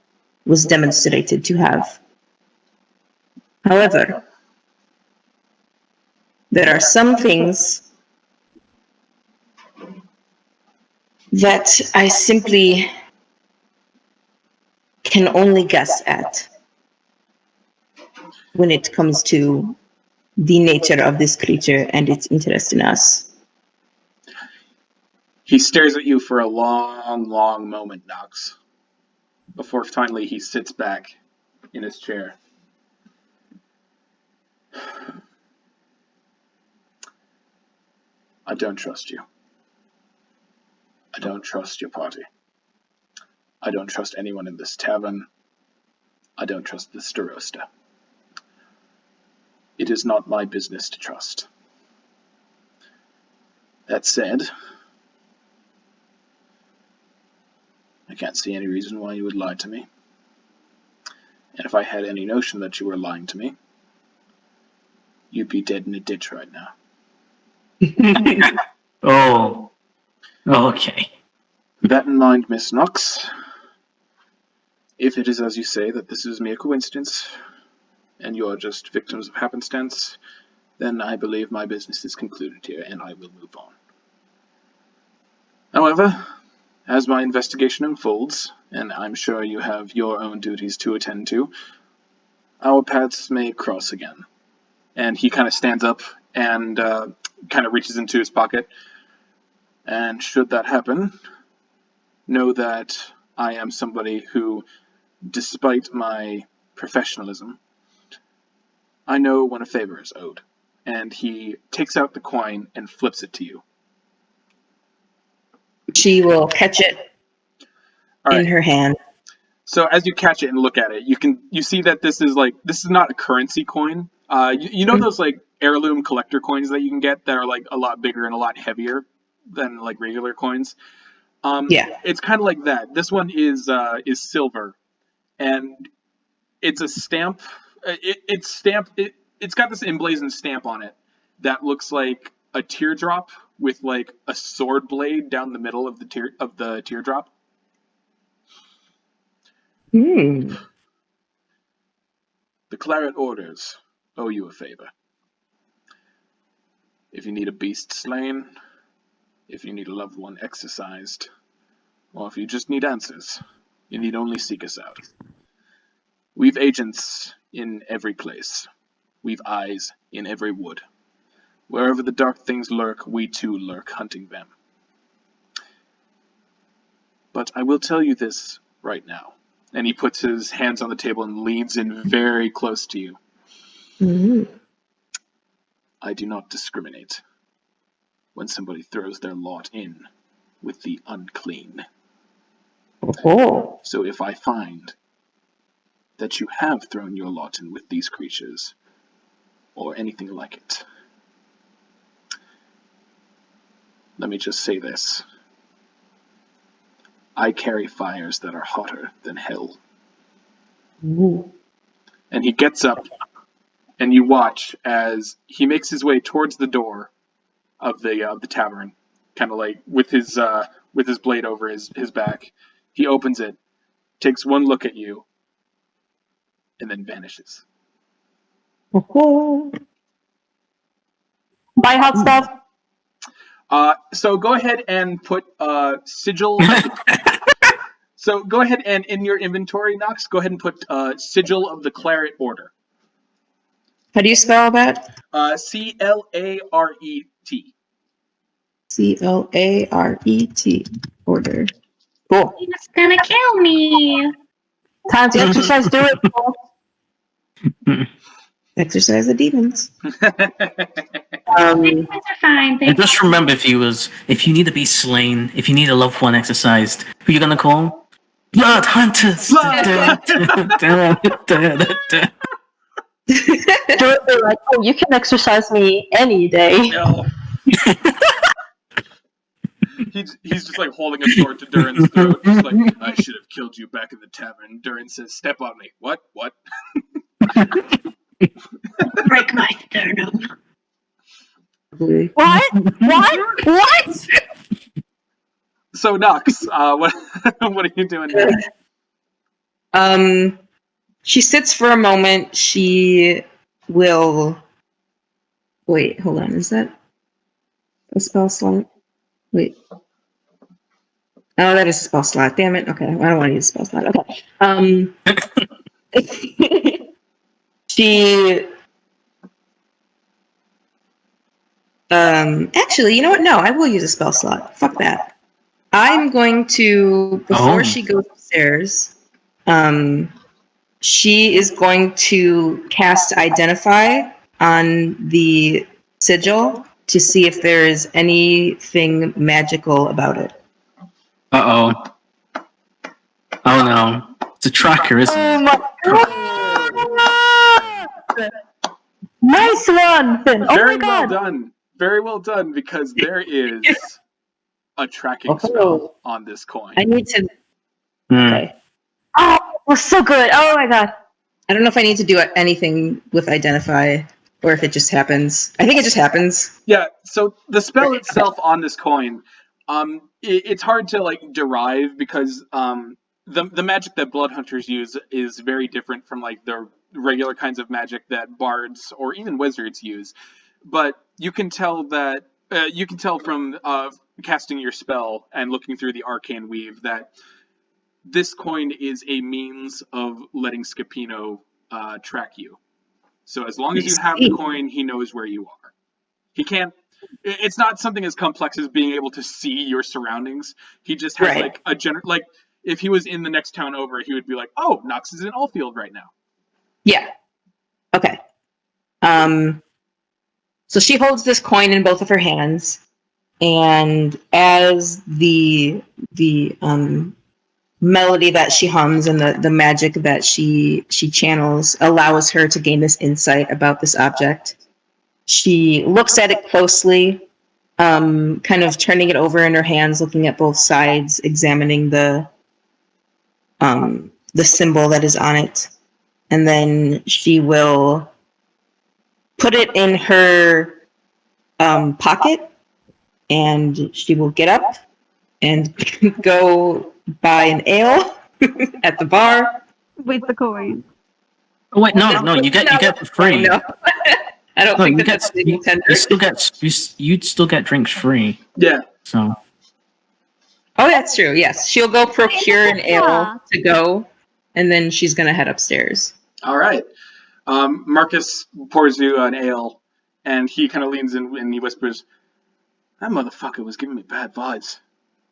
was demonstrated to have. However, there are some things that I simply can only guess at when it comes to the nature of this creature and its interest in us. He stares at you for a long, long moment, Nox, before finally he sits back in his chair. I don't trust you. I don't trust your party. I don't trust anyone in this tavern. I don't trust the Starosta. It is not my business to trust. That said, I can't see any reason why you would lie to me. And if I had any notion that you were lying to me, you'd be dead in a ditch right now. Oh. Okay. With that in mind, Miss Knox, if it is as you say that this is mere coincidence, and you're just victims of happenstance, then I believe my business is concluded here, and I will move on. However, as my investigation unfolds, and I'm sure you have your own duties to attend to, our paths may cross again. And he kind of stands up and kind of reaches into his pocket. And should that happen, know that I am somebody who, despite my professionalism, I know when a favor is owed. And he takes out the coin and flips it to you. She will catch it in her hand. So as you catch it and look at it, you see that this is not a currency coin. You know those like heirloom collector coins that you can get that are like a lot bigger and a lot heavier than like regular coins. It's kind of like that. This one is silver, and it's a stamp. It's stamped. It's got this emblazoned stamp on it that looks like a teardrop with like a sword blade down the middle of the teardrop. The Claret orders owe you a favor. If you need a beast slain, if you need a loved one exorcised, or if you just need answers, you need only seek us out. We've agents in every place. We've eyes in every wood. Wherever the dark things lurk, we too lurk, hunting them. But I will tell you this right now. And he puts his hands on the table and leans in very close to you. I do not discriminate when somebody throws their lot in with the unclean. So if I find that you have thrown your lot in with these creatures, or anything like it, let me just say this. I carry fires that are hotter than hell. And he gets up, and you watch as he makes his way towards the door of the tavern, kind of like with his blade over his back. He opens it, takes one look at you, and then vanishes. Buy hot stuff. So go ahead and put sigil. So go ahead and in your inventory, Nox, go ahead and put sigil of the Claret Order. How do you spell that? Claret. Claret. Order. Cool. It's gonna kill me. Time to exercise, do it. Exercise the demons. Demons are fine. And just remember, if you need to be slain, if you need a loved one exercised, who you gonna call? Blood hunters. They're like, oh, you can exercise me any day. No. He's just like holding a sword to Dhuur'in's throat. Just like, I should have killed you back in the tavern. Dhuur'in says, step on me. What? Break my sternum. What? So Nox, what are you doing here? She sits for a moment. She will. Wait, hold on. Is that a spell slot? Wait. Oh, that is a spell slot. Damn it. Okay, I don't want to use a spell slot. Okay. She. Actually, you know what? No, I will use a spell slot. Fuck that. I'm going to, before she goes upstairs, she is going to cast Identify on the sigil to see if there is anything magical about it. Uh-oh. Oh no. It's a tracker, isn't Oh it? my god! Nice one, Finn. Oh Very my well god. done. Very well done, because there is a tracking spell on this coin. I need to. Hmm. Okay. Oh, it was so good. Oh my god. I don't know if I need to do anything with Identify or if it just happens. I think it just happens. Yeah, so the spell itself on this coin, it's hard to like derive because the magic that blood hunters use is very different from like the regular kinds of magic that bards or even wizards use. But you can tell that from casting your spell and looking through the arcane weave that this coin is a means of letting Scipino track you. So as long as you have the coin, he knows where you are. He can't. It's not something as complex as being able to see your surroundings. He just has like a like if he was in the next town over, he would be like, "Oh, Nox is in Alfield right now." Yeah. Okay. So she holds this coin in both of her hands, and as the melody that she hums and the magic that she channels allows her to gain this insight about this object, she looks at it closely, kind of turning it over in her hands, looking at both sides, examining the symbol that is on it, and then she will put it in her pocket, and she will get up and go buy an ale at the bar With the coin. Oh wait, no, you get for free. No. I don't think that's you still get drinks free. Yeah. So. Oh, that's true. Yes, she'll go procure an ale to go, and then she's gonna head upstairs. All right. Marcus pours you an ale, and he kind of leans in and he whispers, "That motherfucker was giving me bad vibes.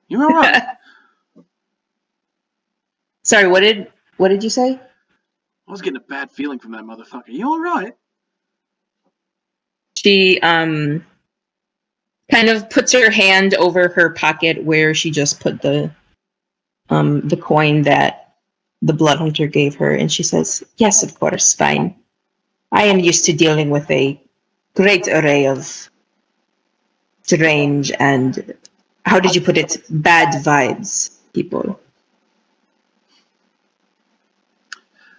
You all right?" Sorry, what did you say? I was getting a bad feeling from that motherfucker. You all right? She kind of puts her hand over her pocket where she just put the coin that the blood hunter gave her, and she says, "Yes, of course, fine. I am used to dealing with a great array of strange and, how did you put it, bad vibes people."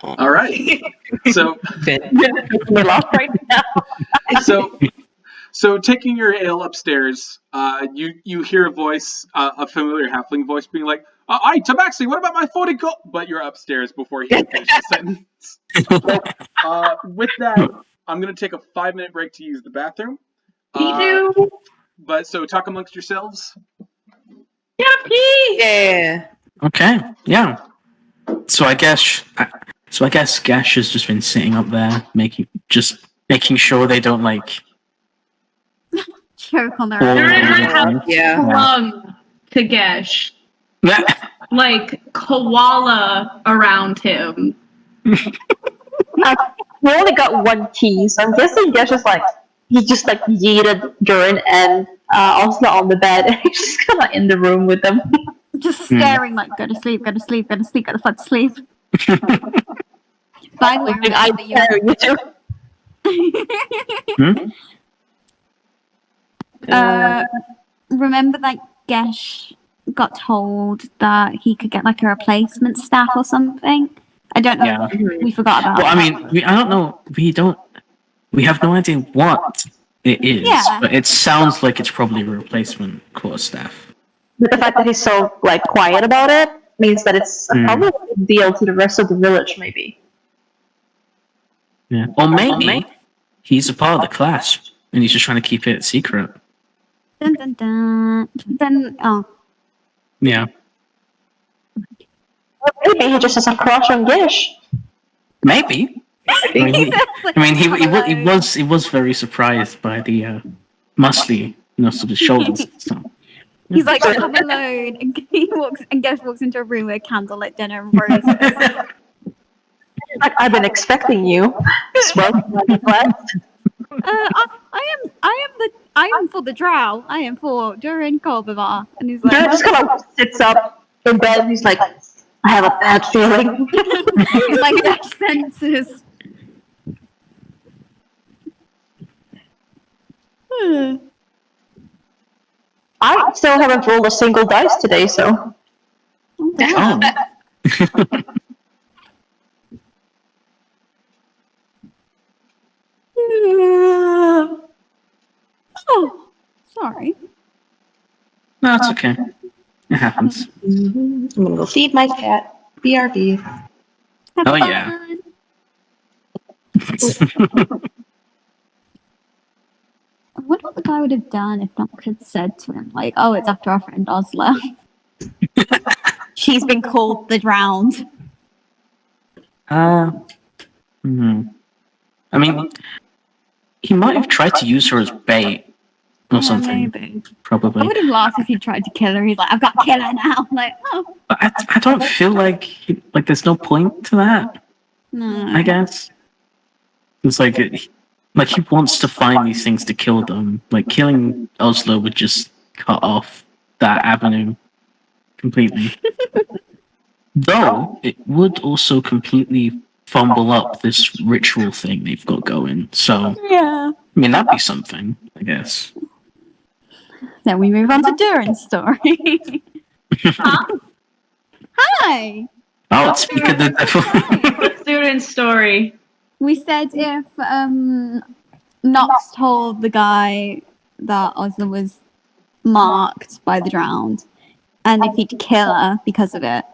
All right. So We're lost right now. So taking your ale upstairs, you hear a voice, a familiar halfling voice, being like, "Aye, Tabaxi, what about my 40 gold?" But you're upstairs before he can finish the sentence. With that, I'm gonna take a 5-minute break to use the bathroom. Me too. But so talk amongst yourselves. Yippee! Yeah. Okay, yeah. So I guess Gesh has just been sitting up there, making sure they don't like. Choke on their fall Dhuur'in over would have the Yeah. clung to Gesh, Yeah. like koala around him. We only got one key, so I'm guessing Gesh is like he just like yeeted Dhuur'in and Ozla on the bed, and he's just kind of in the room with them. just staring like, go to sleep, go to sleep, go to sleep, go to fuck sleep. Finally, I remember carry you too. remember that Gesh got told that he could get like a replacement staff or something. I don't know. Yeah. We forgot about. Well, I that. mean, I don't know. We have no idea what it is, Yeah. but it sounds like it's probably a replacement quarterstaff. But the fact that he's so like quiet about it means that it's probably a big deal to the rest of the village, maybe. Yeah. Or maybe he's a part of the class and he's just trying to keep it secret. Dun, dun, dun. Then Yeah. Maybe he just has a crush on Gish. Maybe. He was very surprised by the muscliness of his shoulders. So. he's like, I'm alone, and Gesh walks into a room with a candlelit dinner and roses. Like, I've been expecting you. Smoke, I am for the Drow. I am for Dhuur'in Kolbavar. And he's like, Dhuur'in just kind of sits up in bed and he's like, I have a bad feeling. like that senses. I still haven't rolled a single dice today, so. Oh. Oh, sorry. No, it's okay. It happens. I'm gonna go feed my cat. BRB. Have Oh, fun. yeah. I wonder what the guy would have done if Nox had said to him, like, oh, it's after our friend Ozla. She's been called the Drowned. I mean, he might have tried to use her as bait or something. Maybe. I Probably. would have laughed if he tried to kill her. He's like, I've got killer now. I'm like, oh, But I don't feel like there's no point to that. no. I guess it's like he wants to find these things to kill them. Like killing Ozla would just cut off that avenue completely. Though it would also completely fumble up this ritual thing they've got going. So Yeah. I mean that'd be something, I guess. Then we move on to Dhuur'in's story. Hi. Oh, speak of the devil. Student story. We said if Nox told the guy that Ozla was marked by the Drowned, and if he'd kill her because of it,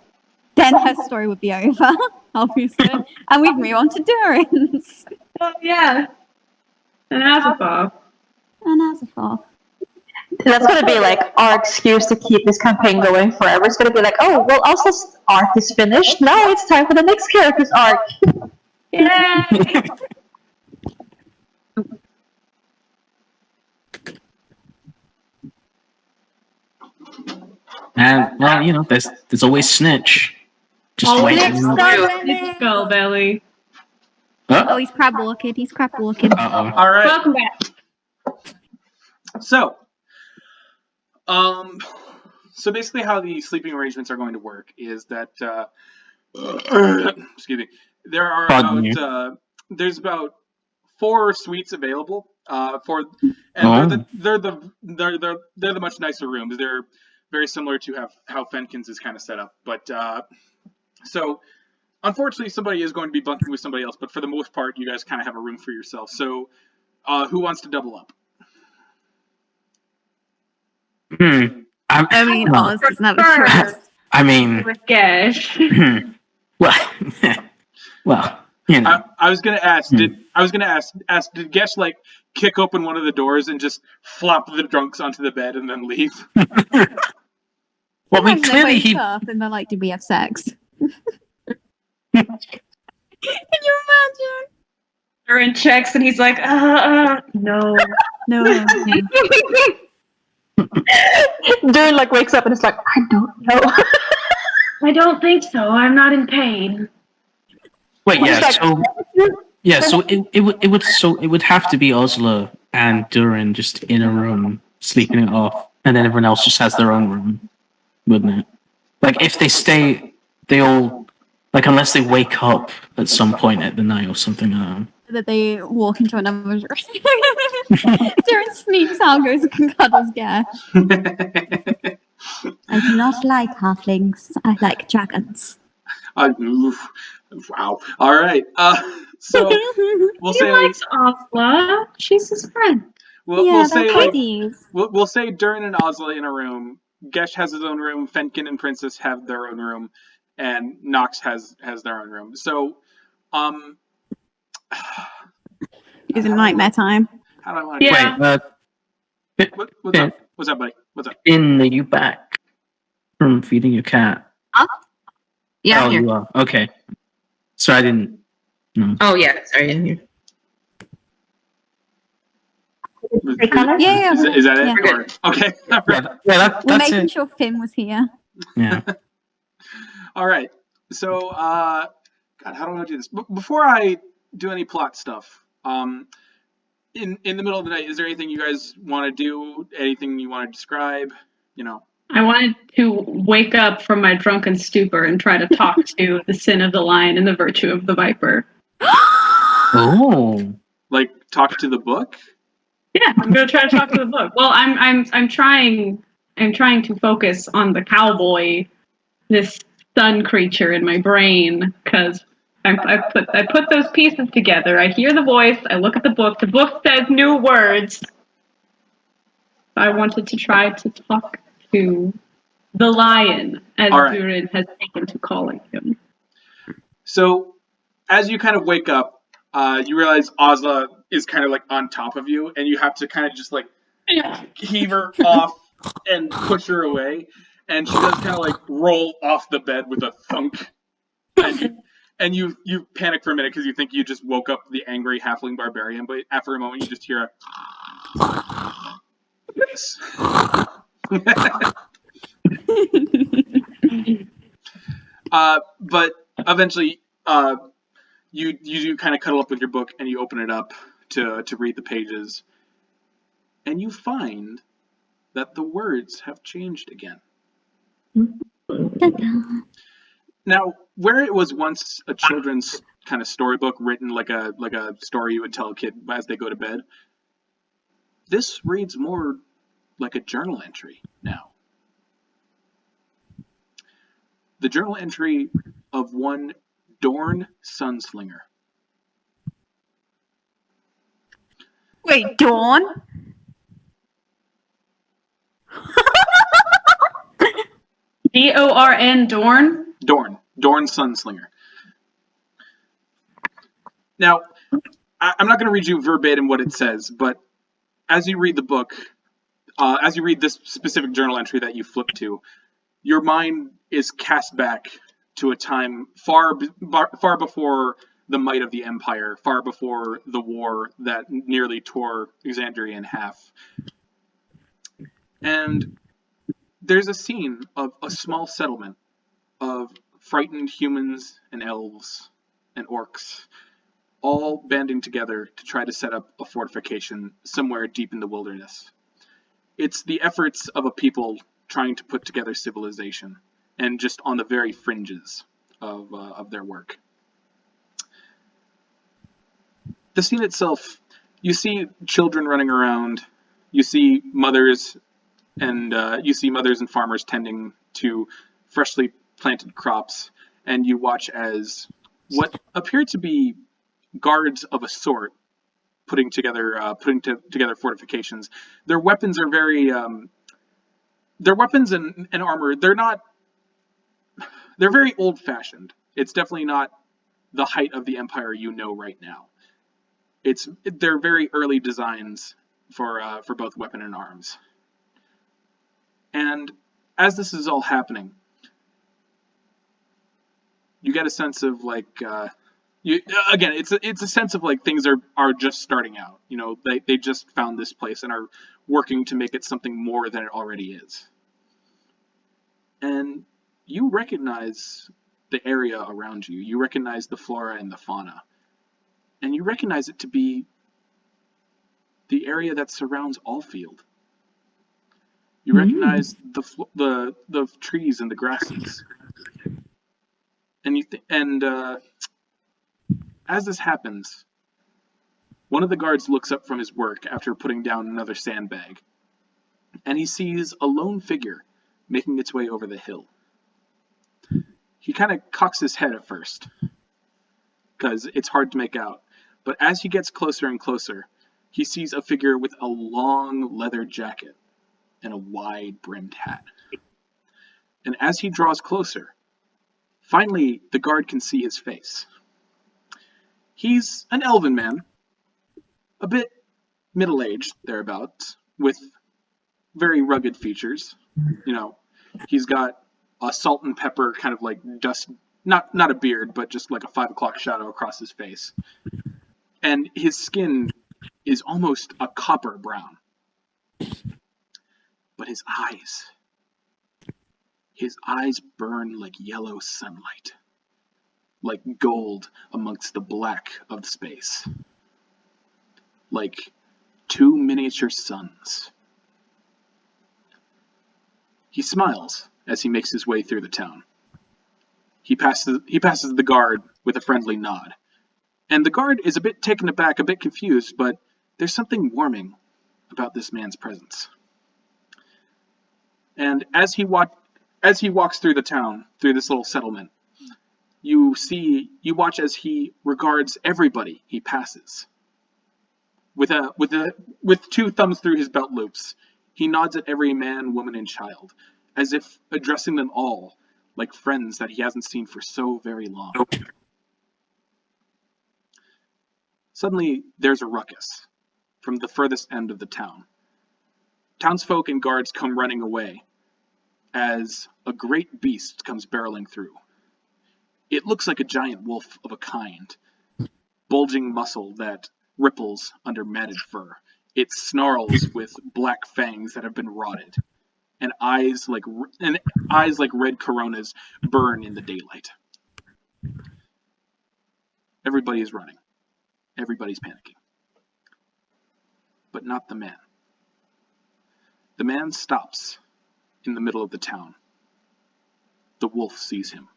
then her story would be over, obviously, and we'd move on to Dhuur'in's. Oh yeah. And Azathoth. And Azathoth. That's gonna be like our excuse to keep this campaign going forever. It's gonna be like, oh, well, Ozla's arc is finished. Now it's time for the next character's arc. Yay! And well, you know, there's always Snitch. Just Oh, waiting. It's Skullbelly. Oh, he's crab walking. He's crab walking. Uh-oh. All right. Welcome back. So, so basically, how the sleeping arrangements are going to work is that, excuse me, there are Pardon me. there's about 4 suites available and they're the much nicer rooms. They're very similar to how Fenkin's is kind of set up, but so. Unfortunately, somebody is going to be bunking with somebody else, but for the most part, you guys kind of have a room for yourself. So, who wants to double up? I mean, well, Oz doesn't have a choice. I mean, with Gesh. well, well, you know. I was gonna ask. Did Gesh like kick open one of the doors and just flop the drunks onto the bed and then leave? Well, I mean, Imagine they clearly wake he. up and they're like, "Did we have sex?" Can you imagine? Dhuur'in checks and he's like, no. No. Dhuur'in like wakes up and it's like, I don't know. I don't think so. I'm not in pain. Wait, He's yeah. like, So it would have to be Ozla and Dhuur'in just in a room sleeping it off, and then everyone else just has their own room, wouldn't it? Like if they stay, they all like unless they wake up at some point at the night or something. That they walk into another room. Dhuur'in sneaks out, goes and cuddles Gesh. I do not like halflings. I like dragons. Wow. All right. So we'll He say likes Ozla. She's his friend. we'll say they're like buddies. we'll say Dhuur'in and Ozla in a room. Gesh has his own room. Fenkin and Princess have their own room, and Nox has their own room. So, It's a nightmare time. how do I want to? Yeah. Wait, What's up? What's up, buddy? What's up? Finn, are you back from feeding your cat? Yeah, oh, I'm here. you are. Okay. So I didn't. No. Oh yeah, sorry, I'm here. Yeah, Is that it? yeah. Or, okay. All Yeah, right. that, We're that's making it. sure Finn was here. Yeah. All right. So, God, how do I want to do this? Before I do any plot stuff, in the middle of the night, is there anything you guys want to do? Anything you want to describe? You know. I wanted to wake up from my drunken stupor and try to talk to the sin of the lion and the virtue of the viper. Oh. Like talk to the book. Yeah, I'm gonna try to talk to the book. Well, I'm trying to focus on the cowboy, this sun creature in my brain, because I put those pieces together. I hear the voice. I look at the book. The book says new words. I wanted to try to talk to the lion, as All right. Dhuur'in has taken to calling him. So, as you kind of wake up, you realize Ozla is kind of like on top of you, and you have to kind of just like heave her off and push her away, and she does kind of like roll off the bed with a thunk, and you panic for a minute because you think you just woke up the angry halfling barbarian, but after a moment you just hear a yes. But eventually, you do kind of cuddle up with your book and you open it up to read the pages, and you find that the words have changed again. Now, where it was once a children's kind of storybook written like a story you would tell a kid as they go to bed, this reads more like a journal entry now. The journal entry of one Dorn Sunslinger. Wait, Dawn? Dorn, Dorn. Dorn Sunslinger. Now, I'm not going to read you verbatim what it says, but as you read the book, as you read this specific journal entry that you flip to, your mind is cast back to a time far before the might of the Empire, far before the war that nearly tore Exandria in half. And there's a scene of a small settlement of frightened humans and elves and orcs, all banding together to try to set up a fortification somewhere deep in the wilderness. It's the efforts of a people trying to put together civilization, and just on the very fringes of their work. The scene itself, you see children running around, you see mothers and farmers tending to freshly planted crops, and you watch as what appear to be guards of a sort putting together fortifications. Their weapons are very their weapons and armor, they're very old-fashioned. It's definitely not the height of the Empire you know right now. They're very early designs for both weapon and arms. And as this is all happening, you get a sense of like it's a sense of like things are just starting out. You know, they just found this place and are working to make it something more than it already is. And you recognize the area around you. You recognize the flora and the fauna. And you recognize it to be the area that surrounds Alfield. You recognize the trees and the grasses. And as this happens, one of the guards looks up from his work after putting down another sandbag, and he sees a lone figure making its way over the hill. He kind of cocks his head at first, because it's hard to make out, but as he gets closer and closer, he sees a figure with a long leather jacket and a wide-brimmed hat. And as he draws closer, finally the guard can see his face. He's an elven man, a bit middle-aged thereabouts, with very rugged features. You know, he's got a salt and pepper kind of like dust, not a beard, but just like a 5 o'clock shadow across his face. And his skin is almost a copper brown. But his eyes burn like yellow sunlight, like gold amongst the black of space, like two miniature suns. He smiles as he makes his way through the town. He passes the guard with a friendly nod. And the guard is a bit taken aback, a bit confused, but there's something warming about this man's presence. And as he walks through the town, through this little settlement, you watch as he regards everybody he passes. With two thumbs through his belt loops, he nods at every man, woman, and child, as if addressing them all like friends that he hasn't seen for so very long. Suddenly, there's a ruckus from the furthest end of the town. Townsfolk and guards come running away as a great beast comes barreling through. It looks like a giant wolf of a kind, bulging muscle that ripples under matted fur. It snarls with black fangs that have been rotted, and eyes like red coronas burn in the daylight. Everybody is running. Everybody's panicking. But not the man. The man stops in the middle of the town. The wolf sees him.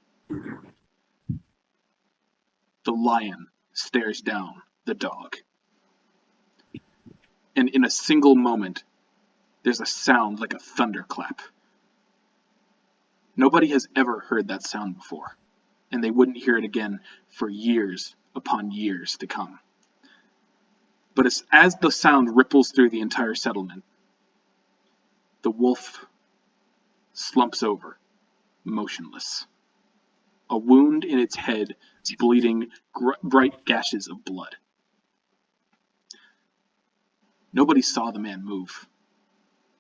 The lion stares down the dog. And in a single moment, there's a sound like a thunderclap. Nobody has ever heard that sound before, and they wouldn't hear it again for years upon years to come. But as the sound ripples through the entire settlement, the wolf slumps over, motionless. A wound in its head bleeding bright gashes of blood. Nobody saw the man move.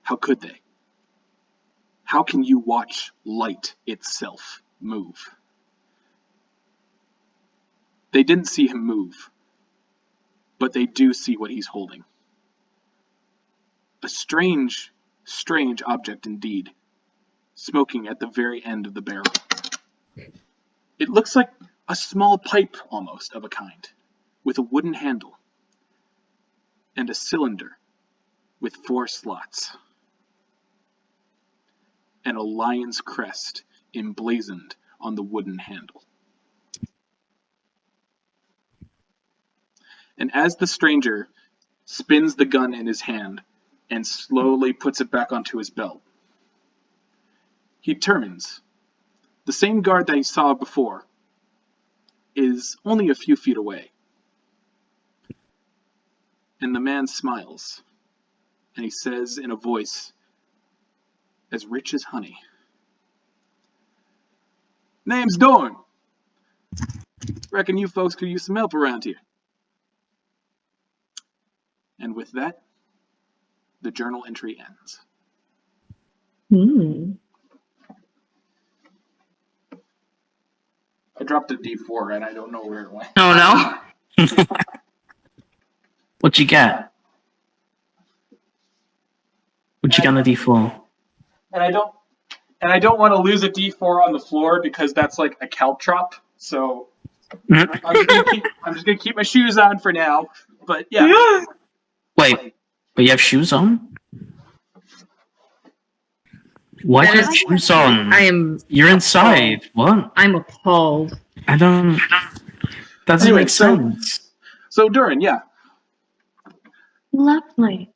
How could they? How can you watch light itself move? They didn't see him move, but they do see what he's holding. A strange object indeed, smoking at the very end of the barrel. It looks like a small pipe almost of a kind, with a wooden handle, and a cylinder with 4 slots, and a lion's crest emblazoned on the wooden handle. And as the stranger spins the gun in his hand and slowly puts it back onto his belt, he turns. The same guard that he saw before is only a few feet away. And the man smiles, and he says in a voice as rich as honey. Name's Dhuur'in. Reckon you folks could use some help around here. And with that, the journal entry ends. I dropped a D4 and I don't know where it went. Oh no. What you got? What you got on the D4? And I don't want to lose a D4 on the floor because that's like a caltrop. So I'm just gonna keep my shoes on for now. But yeah. Wait, but you have shoes on? Why do you have shoes on? You're inside. What? I'm appalled. I don't. Doesn't Anyway, make sense. So Dhuur'in, yeah. Lovely.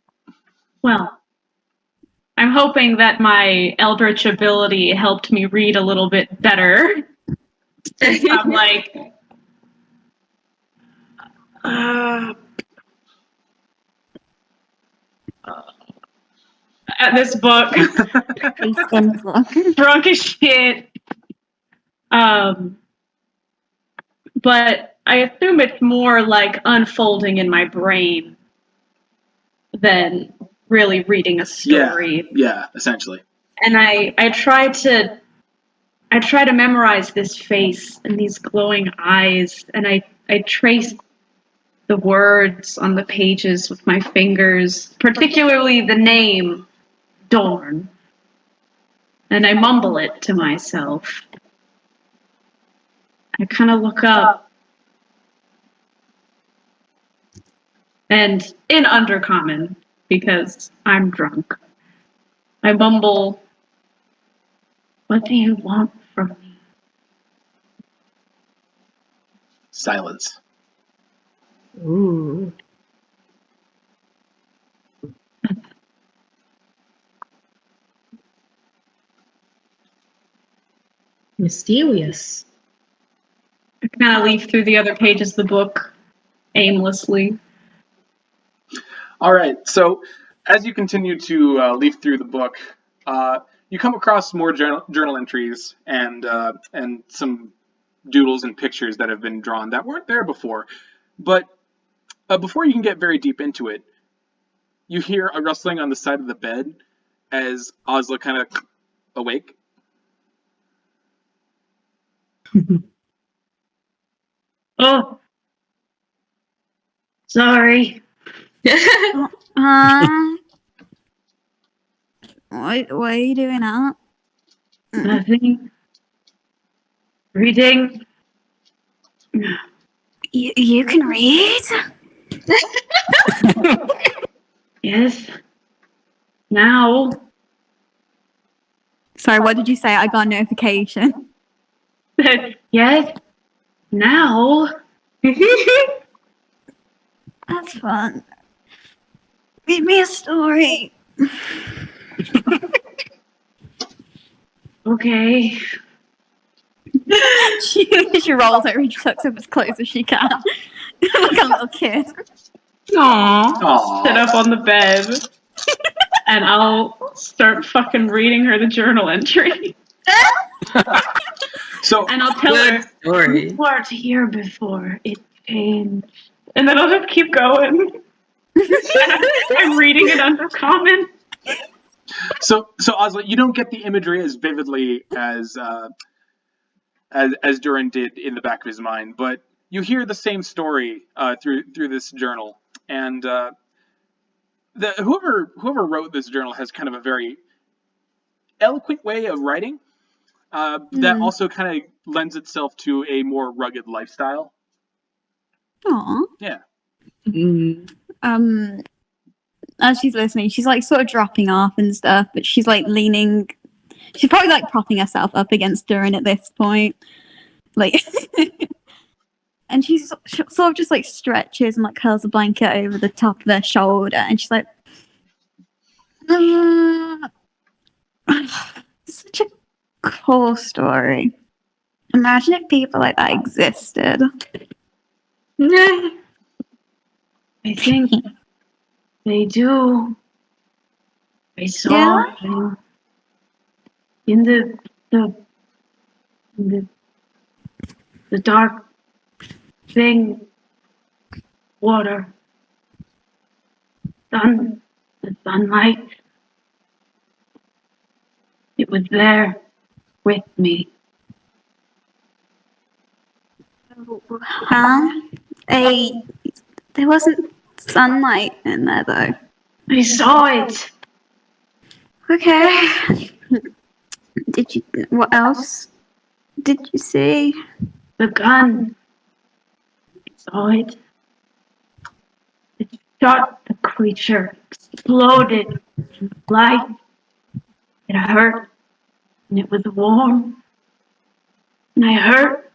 Well, I'm hoping that my eldritch ability helped me read a little bit better. I'm like, at this book, drunk as shit. But I assume it's more like unfolding in my brain than really reading a story. Yeah, essentially. And I try to memorize this face and these glowing eyes, and I trace the words on the pages with my fingers, particularly the name Dorn. And I mumble it to myself. I kind of look up, and in Undercommon, because I'm drunk, I mumble, "What do you want from me?" Silence. Ooh. Mysterious. I kind of leaf through the other pages of the book aimlessly. All right. So as you continue to leaf through the book, you come across more journal entries and some doodles and pictures that have been drawn that weren't there before. But before you can get very deep into it, you hear a rustling on the side of the bed as Ozla kind of awake. Oh, sorry. What are you doing out? Nothing. Reading. You can read? Yes. Now. Sorry, what did you say? I got a notification. Yes. Now. That's fun. Read me a story. Okay. she rolls over and she tucks up as close as she can. Like a little kid. Aww. Sit up on the bed. And I'll start fucking reading her the journal entry. And I'll tell her, story. "You weren't here before. It changed." And then I'll just keep going. I'm reading it Undercommon. So Ozla, you don't get the imagery as vividly as Dhuur'in did in the back of his mind, but you hear the same story through this journal, and whoever wrote this journal has kind of a very eloquent way of writing that also kind of lends itself to a more rugged lifestyle. Aww. Yeah. As she's listening, she's like sort of dropping off and stuff, but she's like leaning. She's probably like propping herself up against Dhuur'in at this point, like, and she's sort of just like stretches and like curls a blanket over the top of her shoulder, and she's like, "Such a cool story. Imagine if people like that existed." I think they do. I saw them. in the in the dark thing, water, sun, the sunlight. It was there with me. Huh? There wasn't sunlight in there though. I saw it. Okay. What else did you see? The gun. I saw it. It shot the creature, exploded in light. It hurt, and it was warm. And I hurt.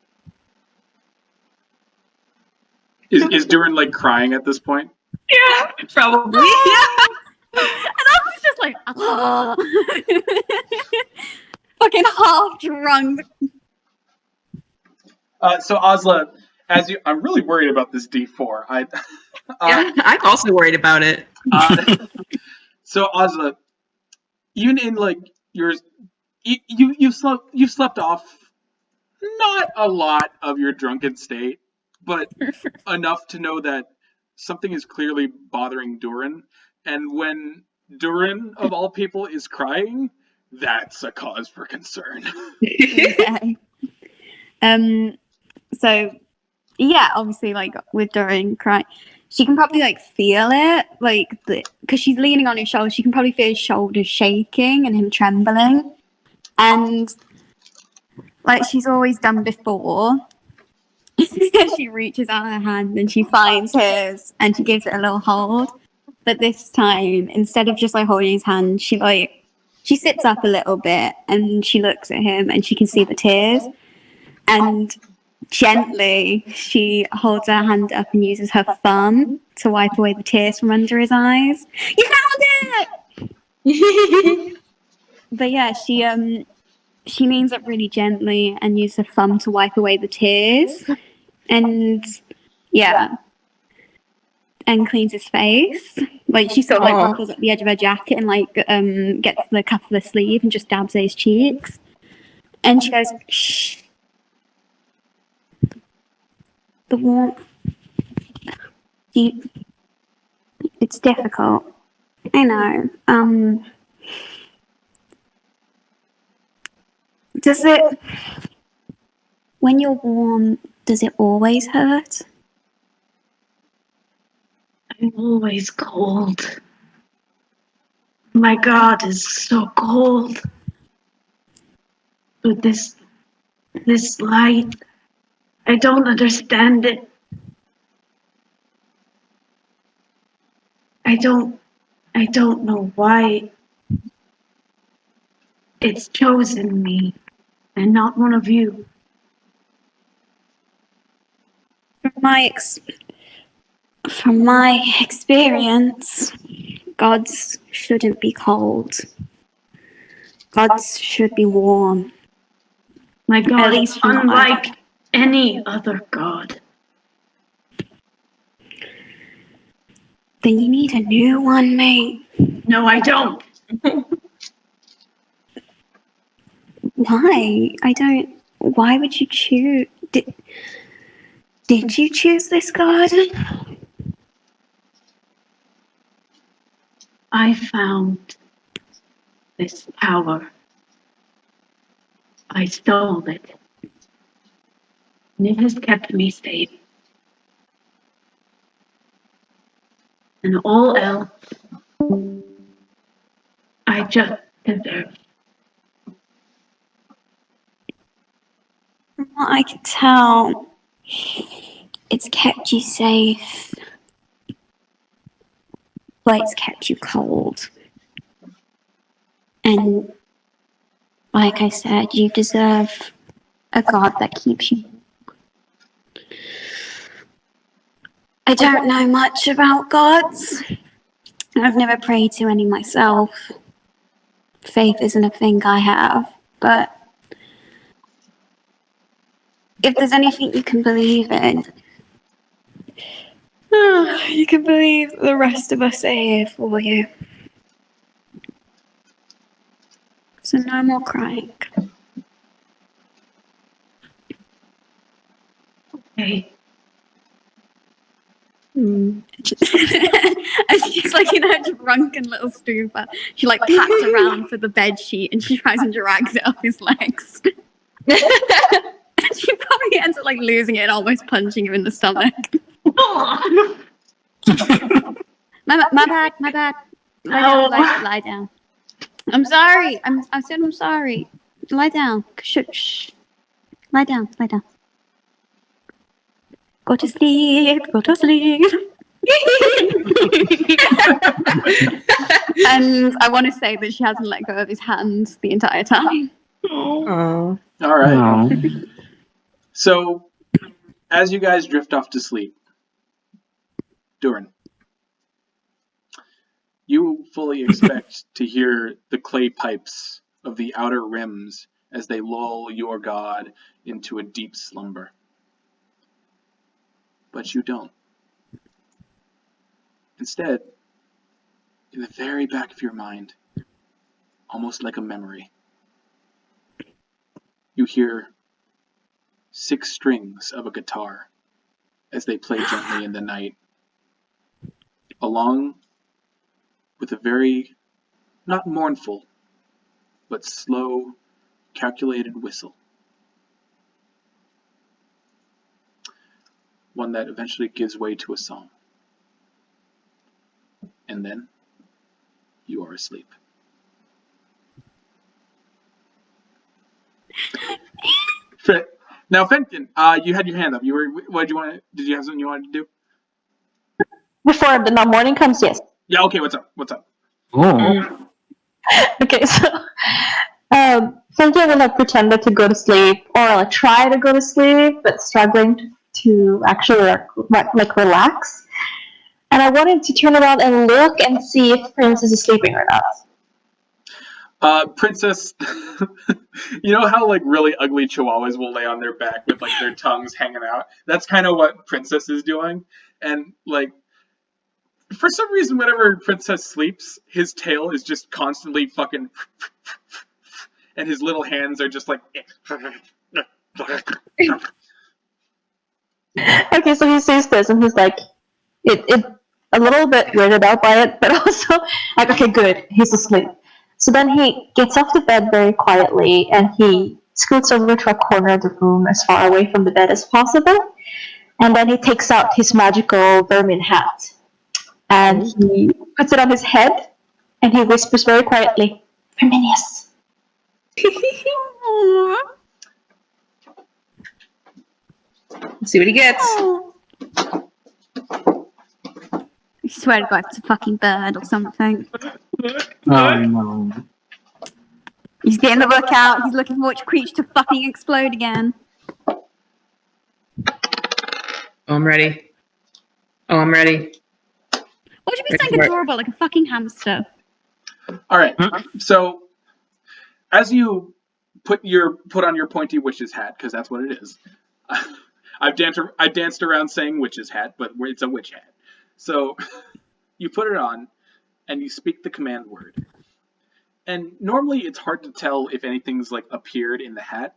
Is Dhuur'in like crying at this point? Yeah. Probably. Yeah. And I was just like, fucking half drunk. So Ozla, I'm really worried about this D4. Yeah, I'm also worried about it. So Ozla, even in like you've slept off not a lot of your drunken state, but enough to know that something is clearly bothering Dhuur'in, and when Dhuur'in of all people is crying, that's a cause for concern. Okay. So yeah, obviously, like with Dhuur'in crying, she can probably like feel it, like because she's leaning on his shoulder. She can probably feel his shoulders shaking and him trembling, and like she's always done before. She reaches out her hand and she finds his, and she gives it a little hold. But this time, instead of just like holding his hand, she sits up a little bit and she looks at him, and she can see the tears, and gently, she holds her hand up and uses her thumb to wipe away the tears from under his eyes. You found it! But yeah, she leans up really gently and uses her thumb to wipe away the tears, and yeah, and cleans his face. Like she sort of like ruffles up the edge of her jacket and like gets the cuff of the sleeve and just dabs at his cheeks, and she goes, "Shh." The warmth. It's difficult. I know. Does it, when you're warm, does it always hurt? I'm always cold. My God is so cold. But this light, I don't understand it. I don't know why it's chosen me and not one of you. From my experience, gods shouldn't be cold. Gods should be warm. My God At is least from what unlike any other god. Then you need a new one, mate. No, I don't. Why? Why would you choose? Did you choose this garden? I found this power. I stole it. And it has kept me safe. And all else, I just deserve. From what I can tell, it's kept you safe, but it's kept you cold. And like I said, you deserve a god that keeps you. I don't know much about gods. I've never prayed to any myself. Faith isn't a thing I have, but if there's anything you can believe in, you can believe the rest of us are here for you. So no more crying. Hey. And she's like in her drunken little stupor. She like pats around for the bed sheet and she tries and drags it up his legs. She probably ends up like losing it and almost punching him in the stomach. my bad. Lie down. I'm sorry. I said I'm sorry. Lie down. Shh. Lie down. Go to sleep. And I want to say that she hasn't let go of his hand the entire time. Oh. All right. No. So, as you guys drift off to sleep, Dhuur'in, you fully expect to hear the clay pipes of the outer rims as they lull your god into a deep slumber. But you don't. Instead, in the very back of your mind, almost like a memory, you hear 6 strings of a guitar as they play gently in the night, along with a very, not mournful, but slow, calculated whistle. One that eventually gives way to a song. And then you are asleep. Now, Fenkin, you had your hand up. What did you want? Did you have something you wanted to do? Before the morning comes, yes. Yeah. Okay. What's up? Oh. Okay, so Fenkin will like pretend to go to sleep or like try to go to sleep, but struggling to actually like relax. And I wanted to turn around and look and see if Princess is sleeping or not. Princess, you know how like really ugly chihuahuas will lay on their back with like their tongues hanging out? That's kind of what Princess is doing. And like, for some reason, whenever Princess sleeps, his tail is just constantly fucking, and his little hands are just like. Okay, so he sees this and he's like, it a little bit weirded out by it, but also like, okay, good, he's asleep. So then he gets off the bed very quietly and he scoots over to a corner of the room as far away from the bed as possible. And then he takes out his magical vermin hat and he puts it on his head and he whispers very quietly, Verminius. Let's see what he gets. I swear to God, it's a fucking bird or something. Oh no. He's getting the book out. He's looking for which creature to fucking explode again. Oh, I'm ready. What would you be saying adorable, like a fucking hamster? All right. So, as you put on your pointy witch's hat, because that's what it is. I've danced around saying witch's hat, but it's a witch hat. So, you put it on, and you speak the command word. And normally it's hard to tell if anything's like appeared in the hat,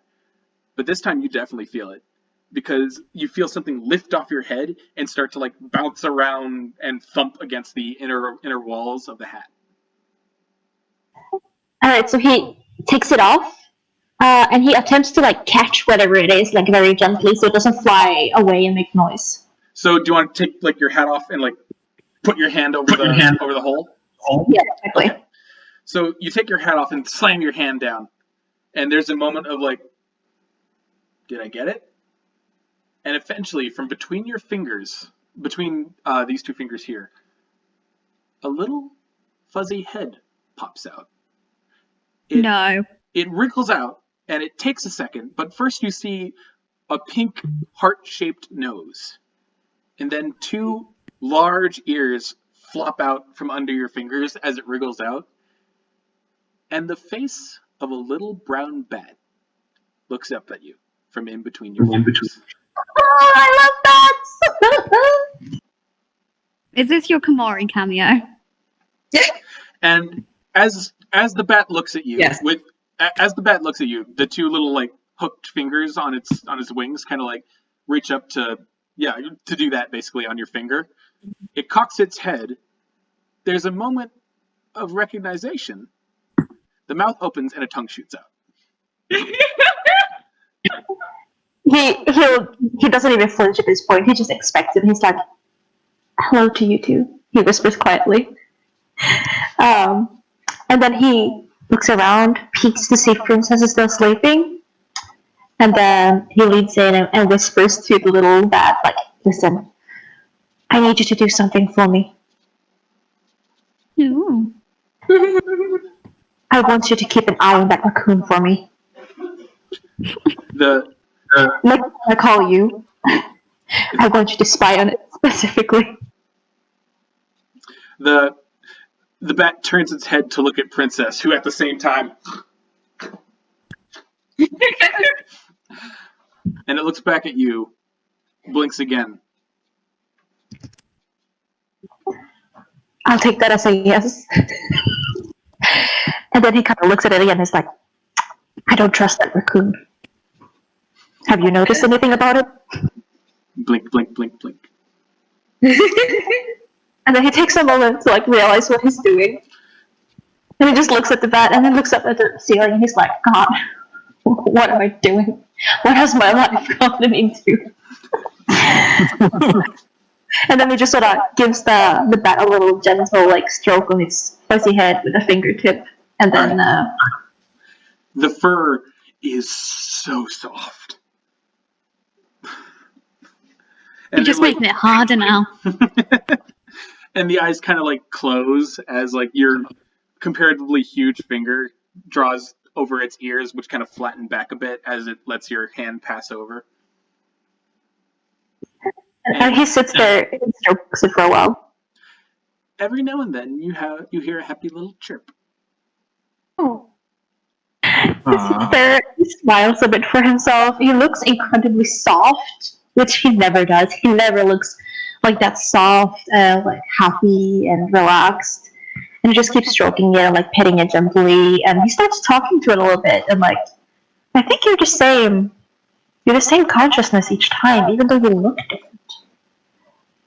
but this time you definitely feel it. Because you feel something lift off your head and start to like bounce around and thump against the inner walls of the hat. Alright, so he takes it off, and he attempts to like catch whatever it is, like very gently, so it doesn't fly away and make noise. So do you want to take like your hat off and like put your hand over the hole? Yeah, exactly. Okay. So you take your hat off and slam your hand down, and there's a moment of like, did I get it? And eventually, from between your fingers, between these 2 fingers here, a little fuzzy head pops out. It wriggles out, and it takes a second, but first you see a pink heart-shaped nose, and then 2 large ears flop out from under your fingers as it wriggles out, and the face of a little brown bat looks up at you from in between your fingers. Oh, I love that! Is this your Komori cameo? And as the bat looks at you, Yes. with as the bat looks at you, the two little like hooked fingers on its wings kind of like reach up to do that basically on your finger. It cocks its head. There's a moment of recognition. The mouth opens and a tongue shoots out. He doesn't even flinch at this point. He just expects it. He's like, "Hello to you too." He whispers quietly. And then he looks around, peeks to see if Princess is still sleeping, and then he leans in and whispers to the little bat, like, "Listen, I need you to do something for me. Ooh. I want you to keep an eye on that raccoon for me. Like I call you. I want you to spy on it specifically." The bat turns its head to look at Princess, who at the same time, and it looks back at you, blinks again. I'll take that as a yes. And then he kind of looks at it again and is like, "I don't trust that raccoon. Have you noticed anything about it?" Blink, blink, blink, blink. And then he takes a moment to like realize what he's doing. And he just looks at the bat and then looks up at the ceiling and he's like, "God, what am I doing? What has my life gotten into?" And then he just sort of gives the bat a little gentle like stroke on its fuzzy head with a fingertip. And then the fur is so soft. You're just making it harder now. And the eyes kind of like close as like your comparatively huge finger draws over its ears, which kind of flatten back a bit as it lets your hand pass over. And he sits there and strokes it for a while. Every now and then you hear a happy little chirp. Oh. He smiles a bit for himself. He looks incredibly soft, which he never does. He never looks like that soft, like happy and relaxed. And he just keeps stroking it and like petting it gently. And he starts talking to it a little bit and like, "I think you're the same. You're the same consciousness each time, even though you look different."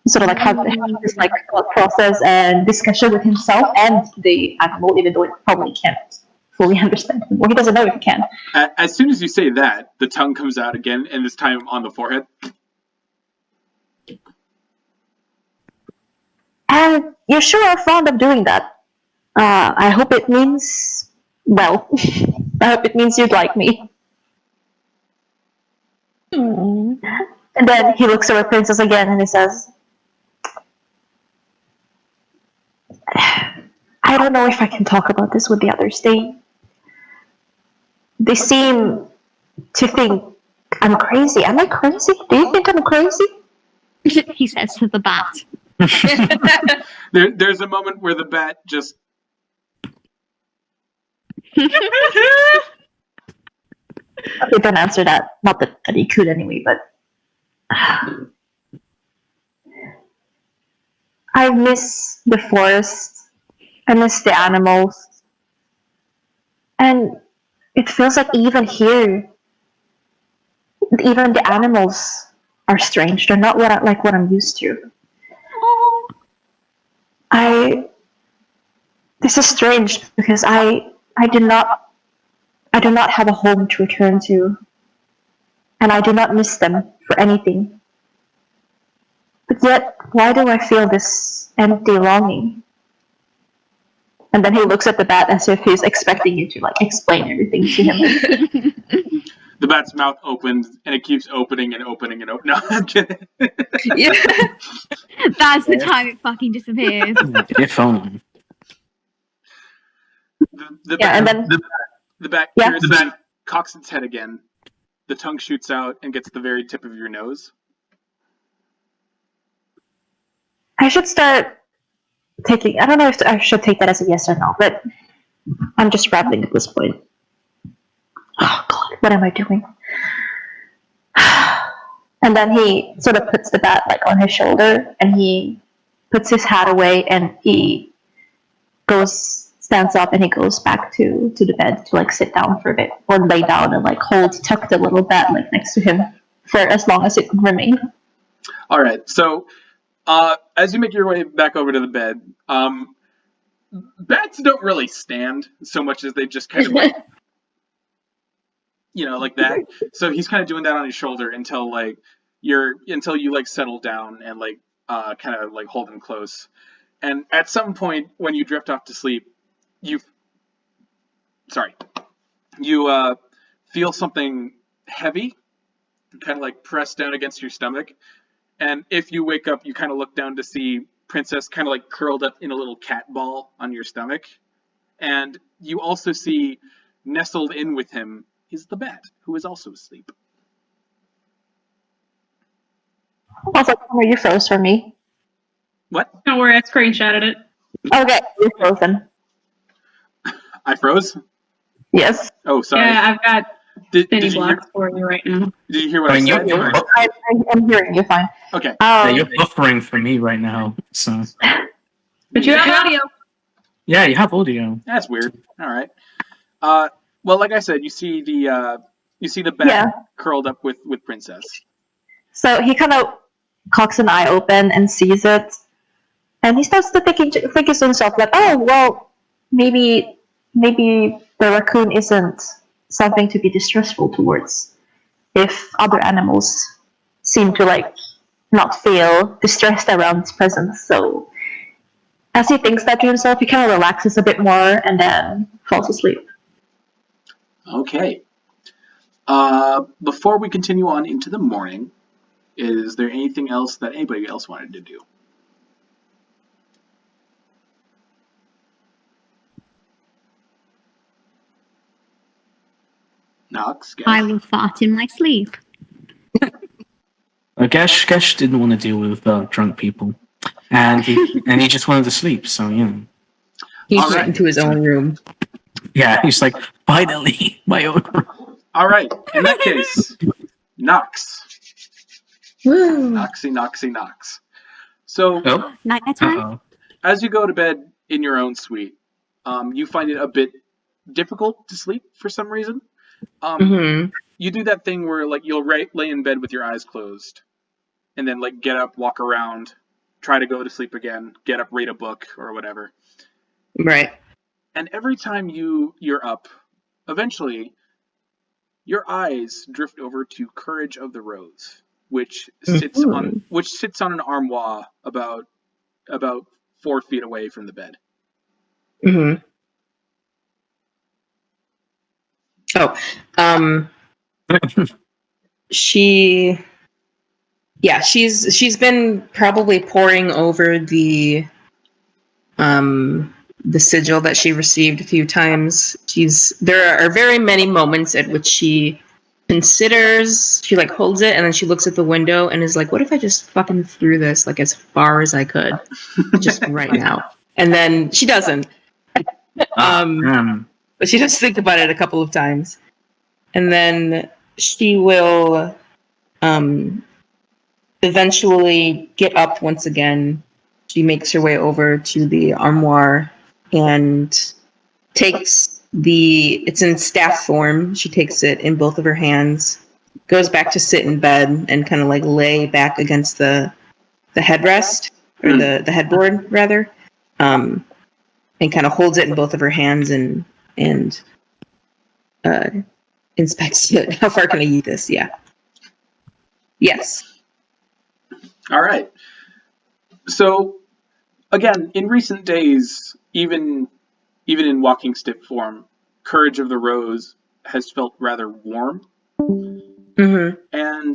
Sort of like have this like thought process and discussion with himself and the animal, even though it probably can't fully understand him. Well, he doesn't know if he can. As soon as you say that, the tongue comes out again, and this time on the forehead. And you sure are fond of doing that. I hope it means well. I hope it means you'd like me. And then he looks at the princess again and he says, "I don't know if I can talk about this with the others. They seem to think I'm crazy. Am I crazy? Do you think I'm crazy?" He says to the bat. There's a moment where the bat just. Okay, don't answer that. Not that he could anyway, but I miss the forest. I miss the animals. And it feels like even here, even the animals are strange. They're not what I'm used to. This is strange because I do not have a home to return to, and I do not miss them for anything. But yet, why do I feel this empty longing? And then he looks at the bat as if he's expecting you to like explain everything to him. The bat's mouth opens and it keeps opening and opening and opening. No, I'm kidding. Yeah. That's the time it fucking disappears. If only. The Yeah, bat, and then the bat Yeah. hears it, cocks its head again. The tongue shoots out and gets the very tip of your nose. I should start taking. I don't know if I should take that as a yes or no, but I'm just rambling at this point. Oh God, what am I doing? And then he sort of puts the bat like on his shoulder, and he puts his hat away, and he goes stands up and he goes back to the bed to like sit down for a bit or lay down and like hold tucked a little bed like next to him for as long as it can remain. All right. So as you make your way back over to the bed, bats don't really stand so much as they just kind of like, like that. So he's kind of doing that on his shoulder until you like settle down and like kind of like hold him close. And at some point when you drift off to sleep, you feel something heavy kind of like pressed down against your stomach. And if you wake up, you kind of look down to see Princess kind of like curled up in a little cat ball on your stomach. And you also see nestled in with him is the bat, who is also asleep. I was like, oh, you froze for me. What? Don't worry, I screenshotted it. Okay, you're frozen. I froze? Yes. Oh, sorry. Yeah, I've got Did spinny you blocks for you right now. Did you hear what I said? I'm hearing you fine. Okay. Yeah, you're buffering for me right now. So. But you have audio. Yeah, you have audio. That's weird. All right. Well, like I said, you see the bat curled up with Princess. So he kind of cocks an eye open and sees it, and he starts to think to himself like, oh well, maybe the raccoon isn't something to be distrustful towards. If other animals seem to like not feel distressed around its presence, so as he thinks that to himself, he kind of relaxes a bit more and then falls asleep. Okay. Before we continue on into the morning, is there anything else that anybody else wanted to do? Nox? I will fart in my sleep. Gesh didn't want to deal with drunk people, and he just wanted to sleep. So he went into his own room. Yeah, he's like, finally, my own room. All right. In that case, Nox. Woo. Noxy. So, Night time. as you go to bed in your own suite, you find it a bit difficult to sleep for some reason. You do that thing where like you'll lay in bed with your eyes closed, and then like get up, walk around, try to go to sleep again, get up, read a book or whatever. Right. And every time you're up, eventually your eyes drift over to Courage of the Rose, which sits on an armoire about 4 feet away from the bed. Mm-hmm. She's been probably poring over the sigil that she received a few times. There are very many moments at which she considers, she like holds it and then she looks at the window and is like, what if I just fucking threw this like as far as I could just right now? And then she doesn't. But she does think about it a couple of times. And then she will eventually get up once again. She makes her way over to the armoire and takes it's in staff form. She takes it in both of her hands, goes back to sit in bed and kind of like lay back against the headrest, or the headboard rather, and kind of holds it in both of her hands and inspects it. How far can I eat this? Yeah. Yes. All right. So, again, in recent days, even in walking stick form, Courage of the Rose has felt rather warm. Mm-hmm.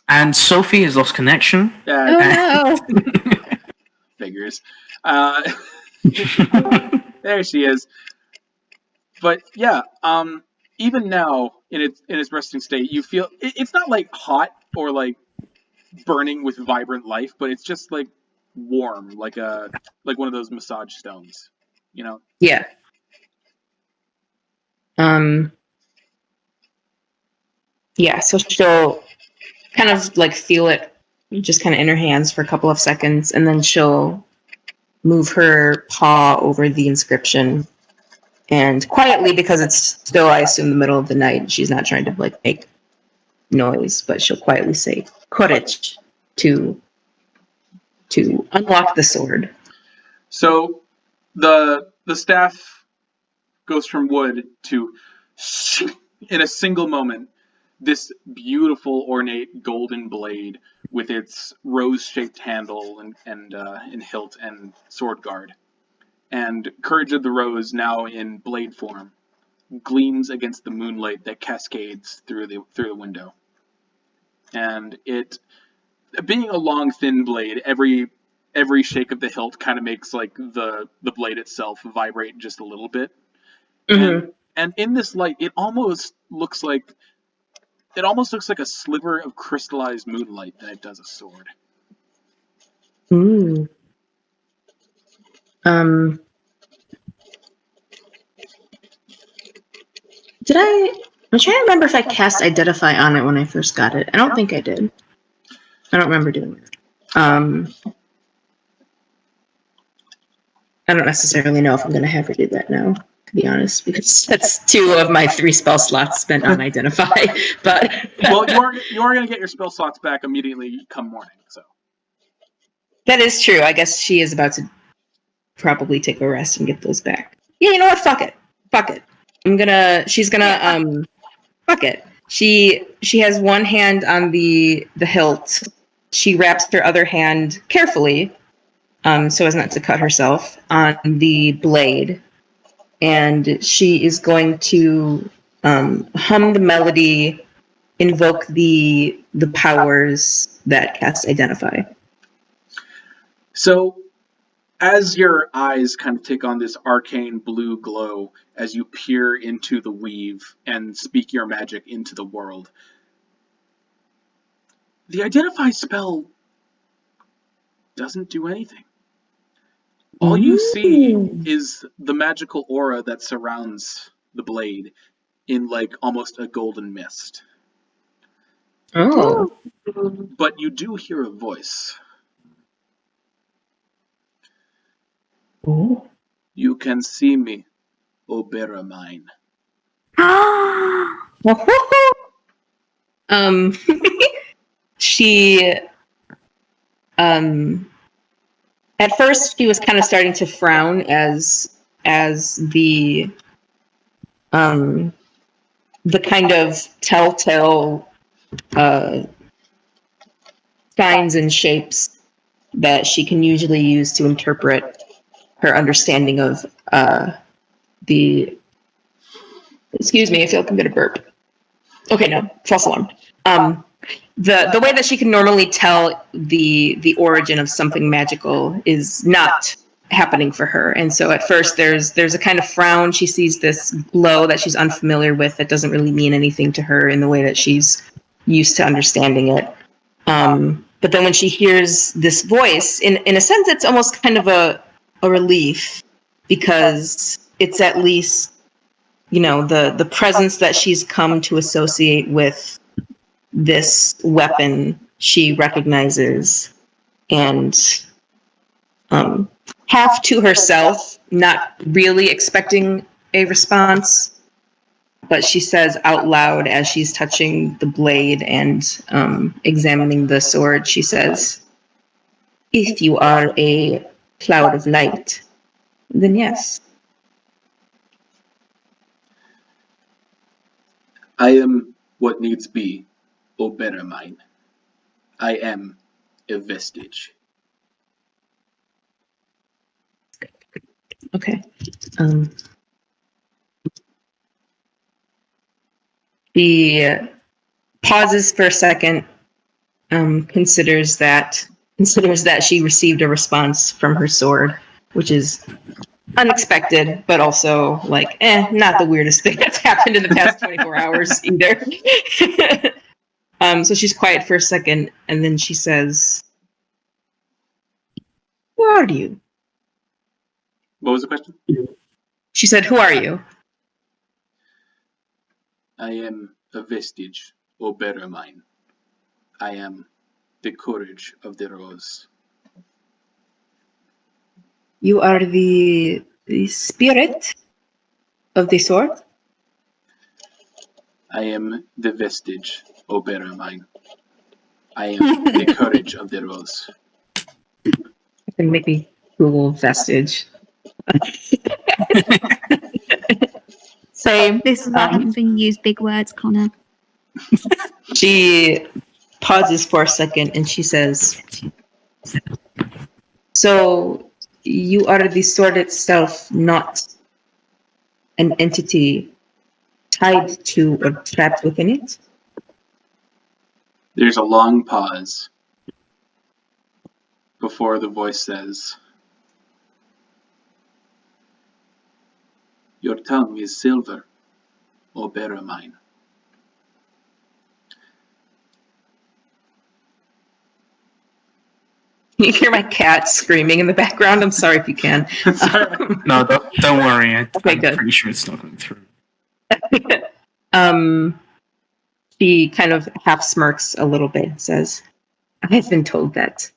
And Sophie has lost connection. No. Figures. There she is. But yeah, even now in its resting state, you feel it's not like hot or like burning with vibrant life, but it's just like warm, like one of those massage stones, you know? Yeah. Yeah, so she'll kind of like feel it just kind of in her hands for a couple of seconds, and then she'll move her paw over the inscription, and quietly, because it's still, I assume, the middle of the night, she's not trying to like make noise, but she'll quietly say courage to unlock the sword. So the staff goes from wood to, in a single moment, this beautiful ornate golden blade with its rose-shaped handle and hilt and sword guard. And Courage of the Rose, now in blade form, gleams against the moonlight that cascades through the window. And it, being a long, thin blade, every shake of the hilt kind of makes like the blade itself vibrate just a little bit. Mm-hmm. And in this light, it almost looks like a sliver of crystallized moonlight than it does a sword. Ooh. I'm trying to remember if I cast Identify on it when I first got it. I don't think I did. I don't remember doing that. I don't necessarily know if I'm going to have her do that now, to be honest, because that's 2 of my 3 spell slots spent on Identify. But Well, you are going to get your spell slots back immediately come morning, so. That is true. I guess she is about to probably take a rest and get those back. Yeah, you know what? Fuck it. Fuck it. Fuck it. She has one hand on the hilt. She wraps her other hand carefully, so as not to cut herself, on the blade. And she is going to hum the melody, invoke the powers that cast Identify. So, as your eyes kind of take on this arcane blue glow as you peer into the weave and speak your magic into the world, the Identify spell doesn't do anything. All you see is the magical aura that surrounds the blade in like almost a golden mist. Oh. But you do hear a voice. Oh. You can see me, O bearer mine. She at first she was kind of starting to frown as the kind of telltale signs and shapes that she can usually use to interpret her understanding of the. Excuse me, I feel like I'm gonna burp. Okay, no, false alarm. The way that she can normally tell the origin of something magical is not happening for her, and so at first there's a kind of frown. She sees this glow that she's unfamiliar with, that doesn't really mean anything to her in the way that she's used to understanding it. But then when she hears this voice, in a sense, it's almost kind of a relief, because it's at least, you know, the presence that she's come to associate with this weapon she recognizes, and half to herself, not really expecting a response, but she says out loud as she's touching the blade and examining the sword, she says, "If you are a cloud of light, then yes." I am what needs be, O better mine. I am a vestige. Okay. She pauses for a second, considers that she received a response from her sword, which is unexpected, but also like, not the weirdest thing that's happened in the past 24 hours either. So she's quiet for a second, and then she says, "Who are you?" What was the question? She said, "Who are you?" I am a vestige, O better mine. I am the courage of the rose. You are the spirit of the sword? I am the vestige, O bearer mine. I am the courage of the rose. I can maybe Google vestige. Same. This is why I haven't been used big words, Connor. She pauses for a second and she says, so you are the sword itself, not an entity tied to or trapped within it? There's a long pause before the voice says, Your tongue is silver, O bearer mine. You hear my cat screaming in the background. I'm sorry if you can. No, don't worry. Okay, I'm good. pretty sure it's not going through. She kind of half smirks a little bit and says, I've been told that.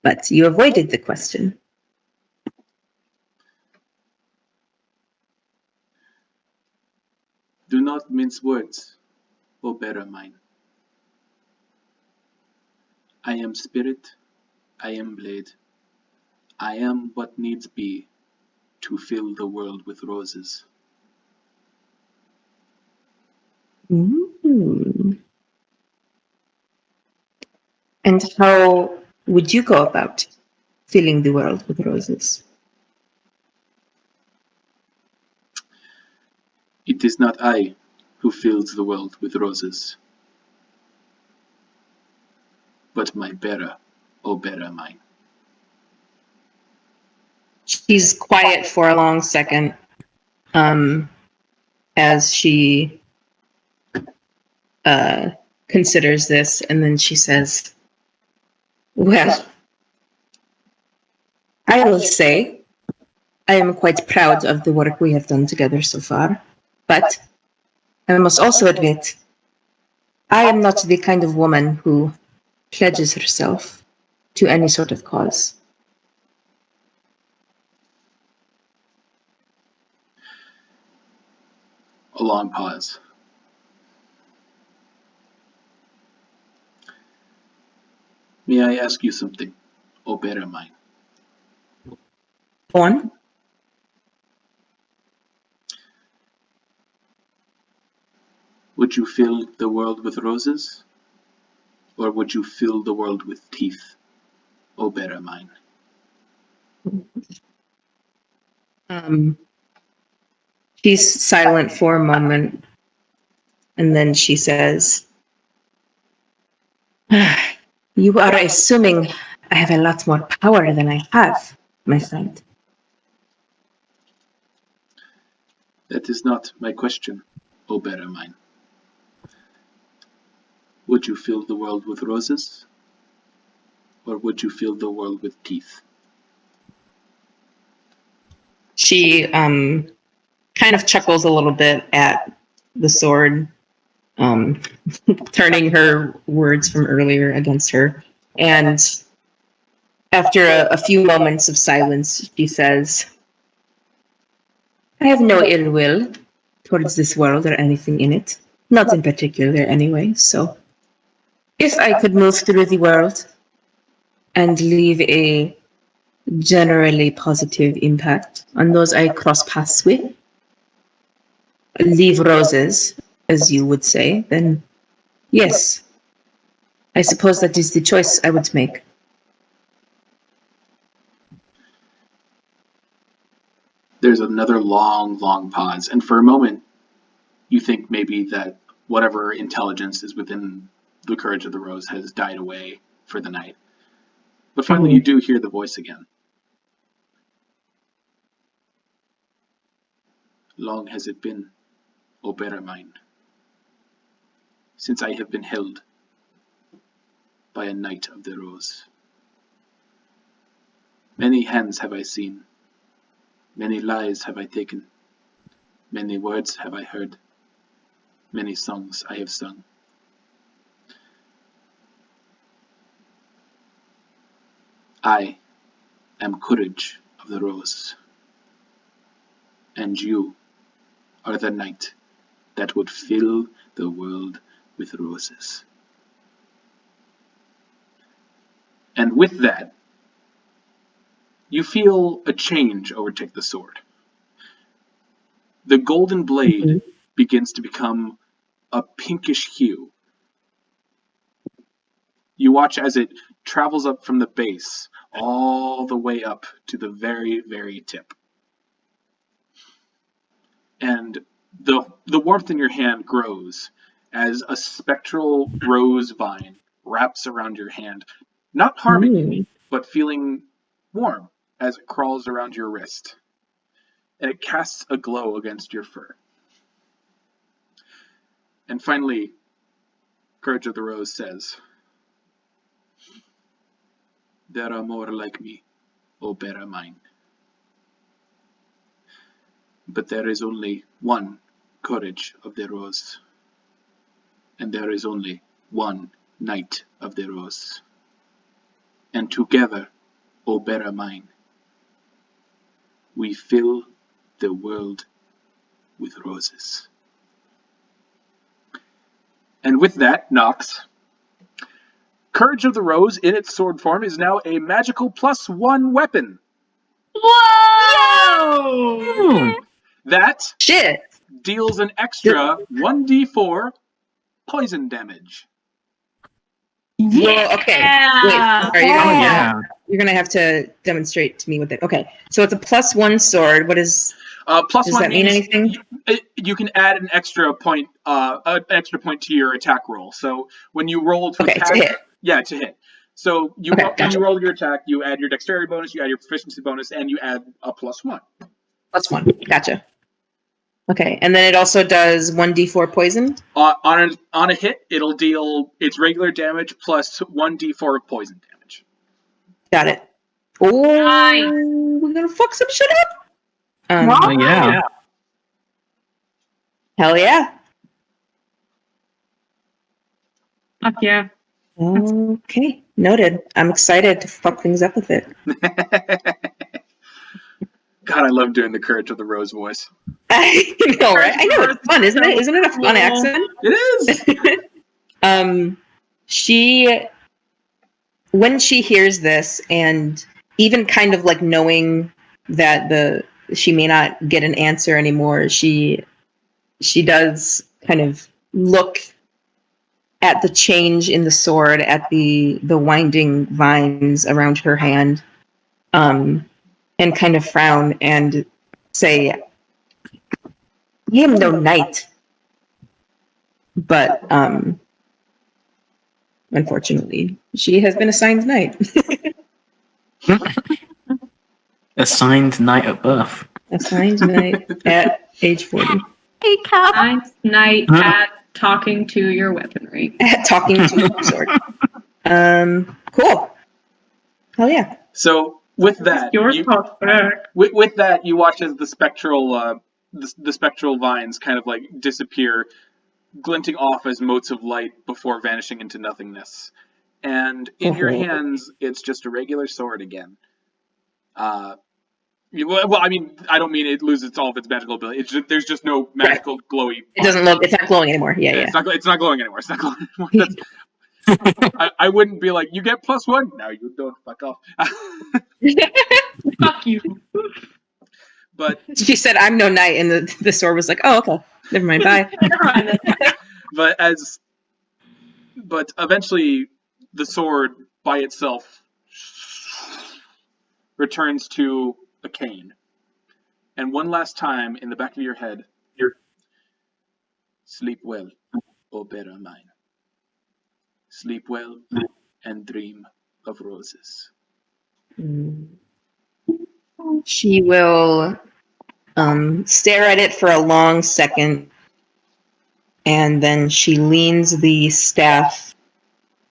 But you avoided the question. Do not mince words, O bearer mine. I am spirit, I am blade. I am what needs be to fill the world with roses. Mm. And how would you go about filling the world with roses? It is not I who fills the world with roses, but my bearer, O bearer mine. She's quiet for a long second as she considers this, and then she says, well, I will say I am quite proud of the work we have done together so far, but I must also admit I am not the kind of woman who pledges herself to any sort of cause. A long pause. May I ask you something, O bearer mine? Go on. Would you fill the world with roses? Or would you fill the world with teeth, O bearer mine? She's silent for a moment, and then she says, you are assuming I have a lot more power than I have, my friend. That is not my question, O bearer mine. Would you fill the world with roses? Or would you fill the world with teeth? She kind of chuckles a little bit at the sword, turning her words from earlier against her. And after a few moments of silence, she says, I have no ill will towards this world or anything in it. Not in particular, anyway. So, if I could move through the world and leave a generally positive impact on those I cross paths with, leave roses, as you would say, then yes, I suppose that is the choice I would make. There's another long pause, and for a moment, you think maybe that whatever intelligence is within the courage of the rose has died away for the night. But finally, you do hear the voice again. Long has it been, O bearer mine, since I have been held by a knight of the rose. Many hands have I seen, many lies have I taken, many words have I heard, many songs I have sung. I am Courage of the Rose, and you are the night that would fill the world with roses. And with that, you feel a change overtake the sword. The golden blade begins to become a pinkish hue. You watch as it travels up from the base all the way up to the very, very tip. And the warmth in your hand grows as a spectral rose vine wraps around your hand, not harming you, but feeling warm as it crawls around your wrist. And it casts a glow against your fur. And finally, Courage of the Rose says, "There are more like me, O better mine. But there is only one Courage of the Rose, and there is only one Knight of the Rose. And together, O better mine, we fill the world with roses." And with that, Nox, Courage of the Rose in its sword form is now a magical +1 weapon. Whoa! That Shit. deals an extra 1d4 poison damage. Well, okay. Wait, Yeah. sorry, Yeah. you're gonna have to demonstrate to me with it. Okay, so it's a +1 sword. What is? Plus Does one that mean means anything? you can add an extra point to your attack roll. So when you roll to Okay, attack, to hit. yeah, to hit. So Okay, when gotcha. you roll your attack, you add your dexterity bonus, you add your proficiency bonus, and you add a +1. +1. Gotcha. Okay, and then it also does 1d4 poison. On a hit, it'll deal its regular damage plus 1d4 of poison damage. Got it. Oh, Nice. we're gonna fuck some shit up. Oh, yeah. Hell yeah. Fuck yeah. Okay, noted. I'm excited to fuck things up with it. God, I love doing the Courage of the Rose voice. I know, right? I know it's fun, isn't it? Isn't it a fun accent? It is! She, when she hears this, and even kind of like knowing that she may not get an answer anymore, she does kind of look at the change in the sword, at the winding vines around her hand, and kind of frown and say, "I am no knight, but unfortunately, she has been assigned knight." Assigned knight at birth. Assigned knight at age 40. Hey, Cap. Nice night Huh? at talking to your weaponry. At talking to the sword. Cool. Hell yeah. So with that, Your you, back. with that, you watch as the spectral the spectral vines kind of like disappear, glinting off as motes of light before vanishing into nothingness. And in your hands, it's just a regular sword again. Well, I mean, I don't mean it loses all of its magical ability. It's just, there's just no magical glowy. It doesn't look, it's not glowing anymore. Yeah, yeah. It's not glowing anymore. It's not glowing anymore. I wouldn't be like, you get +1. No, you don't. Fuck off. Fuck you. But She said, "I'm no knight," and the sword was like, "Oh, okay. Never mind. Bye." but eventually, the sword by itself returns to a cane. And one last time in the back of your head, you're sleep well, O better mine. Sleep well and dream of roses. She will stare at it for a long second, and then she leans the staff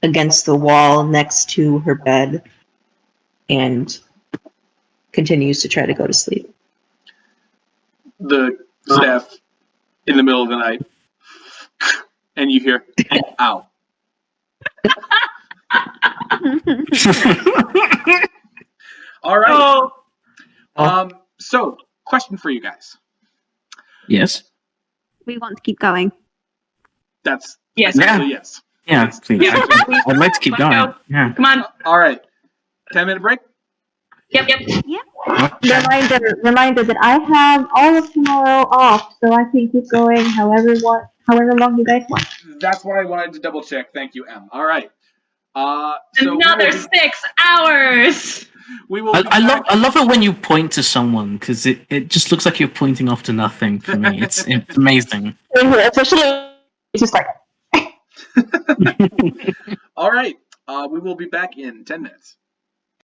against the wall next to her bed and continues to try to go to sleep. The staff in the middle of the night, and you hear, ow. All right. Oh, So, question for you guys. Yes. We want to keep going. That's yes. essentially yes. Yeah, please. Yeah. I'd like to keep Let's going. go. Yeah. Come on. All right. 10-minute break. Yep. Reminder that I have all of tomorrow off, so I can keep going however long you guys want. That's what I wanted to double check. Thank you, Em. All right. So Another 6 hours. we will. I love it when you point to someone because it just looks like you're pointing off to nothing for me. It's amazing. Especially, it's just like. All right. We will be back in 10 minutes.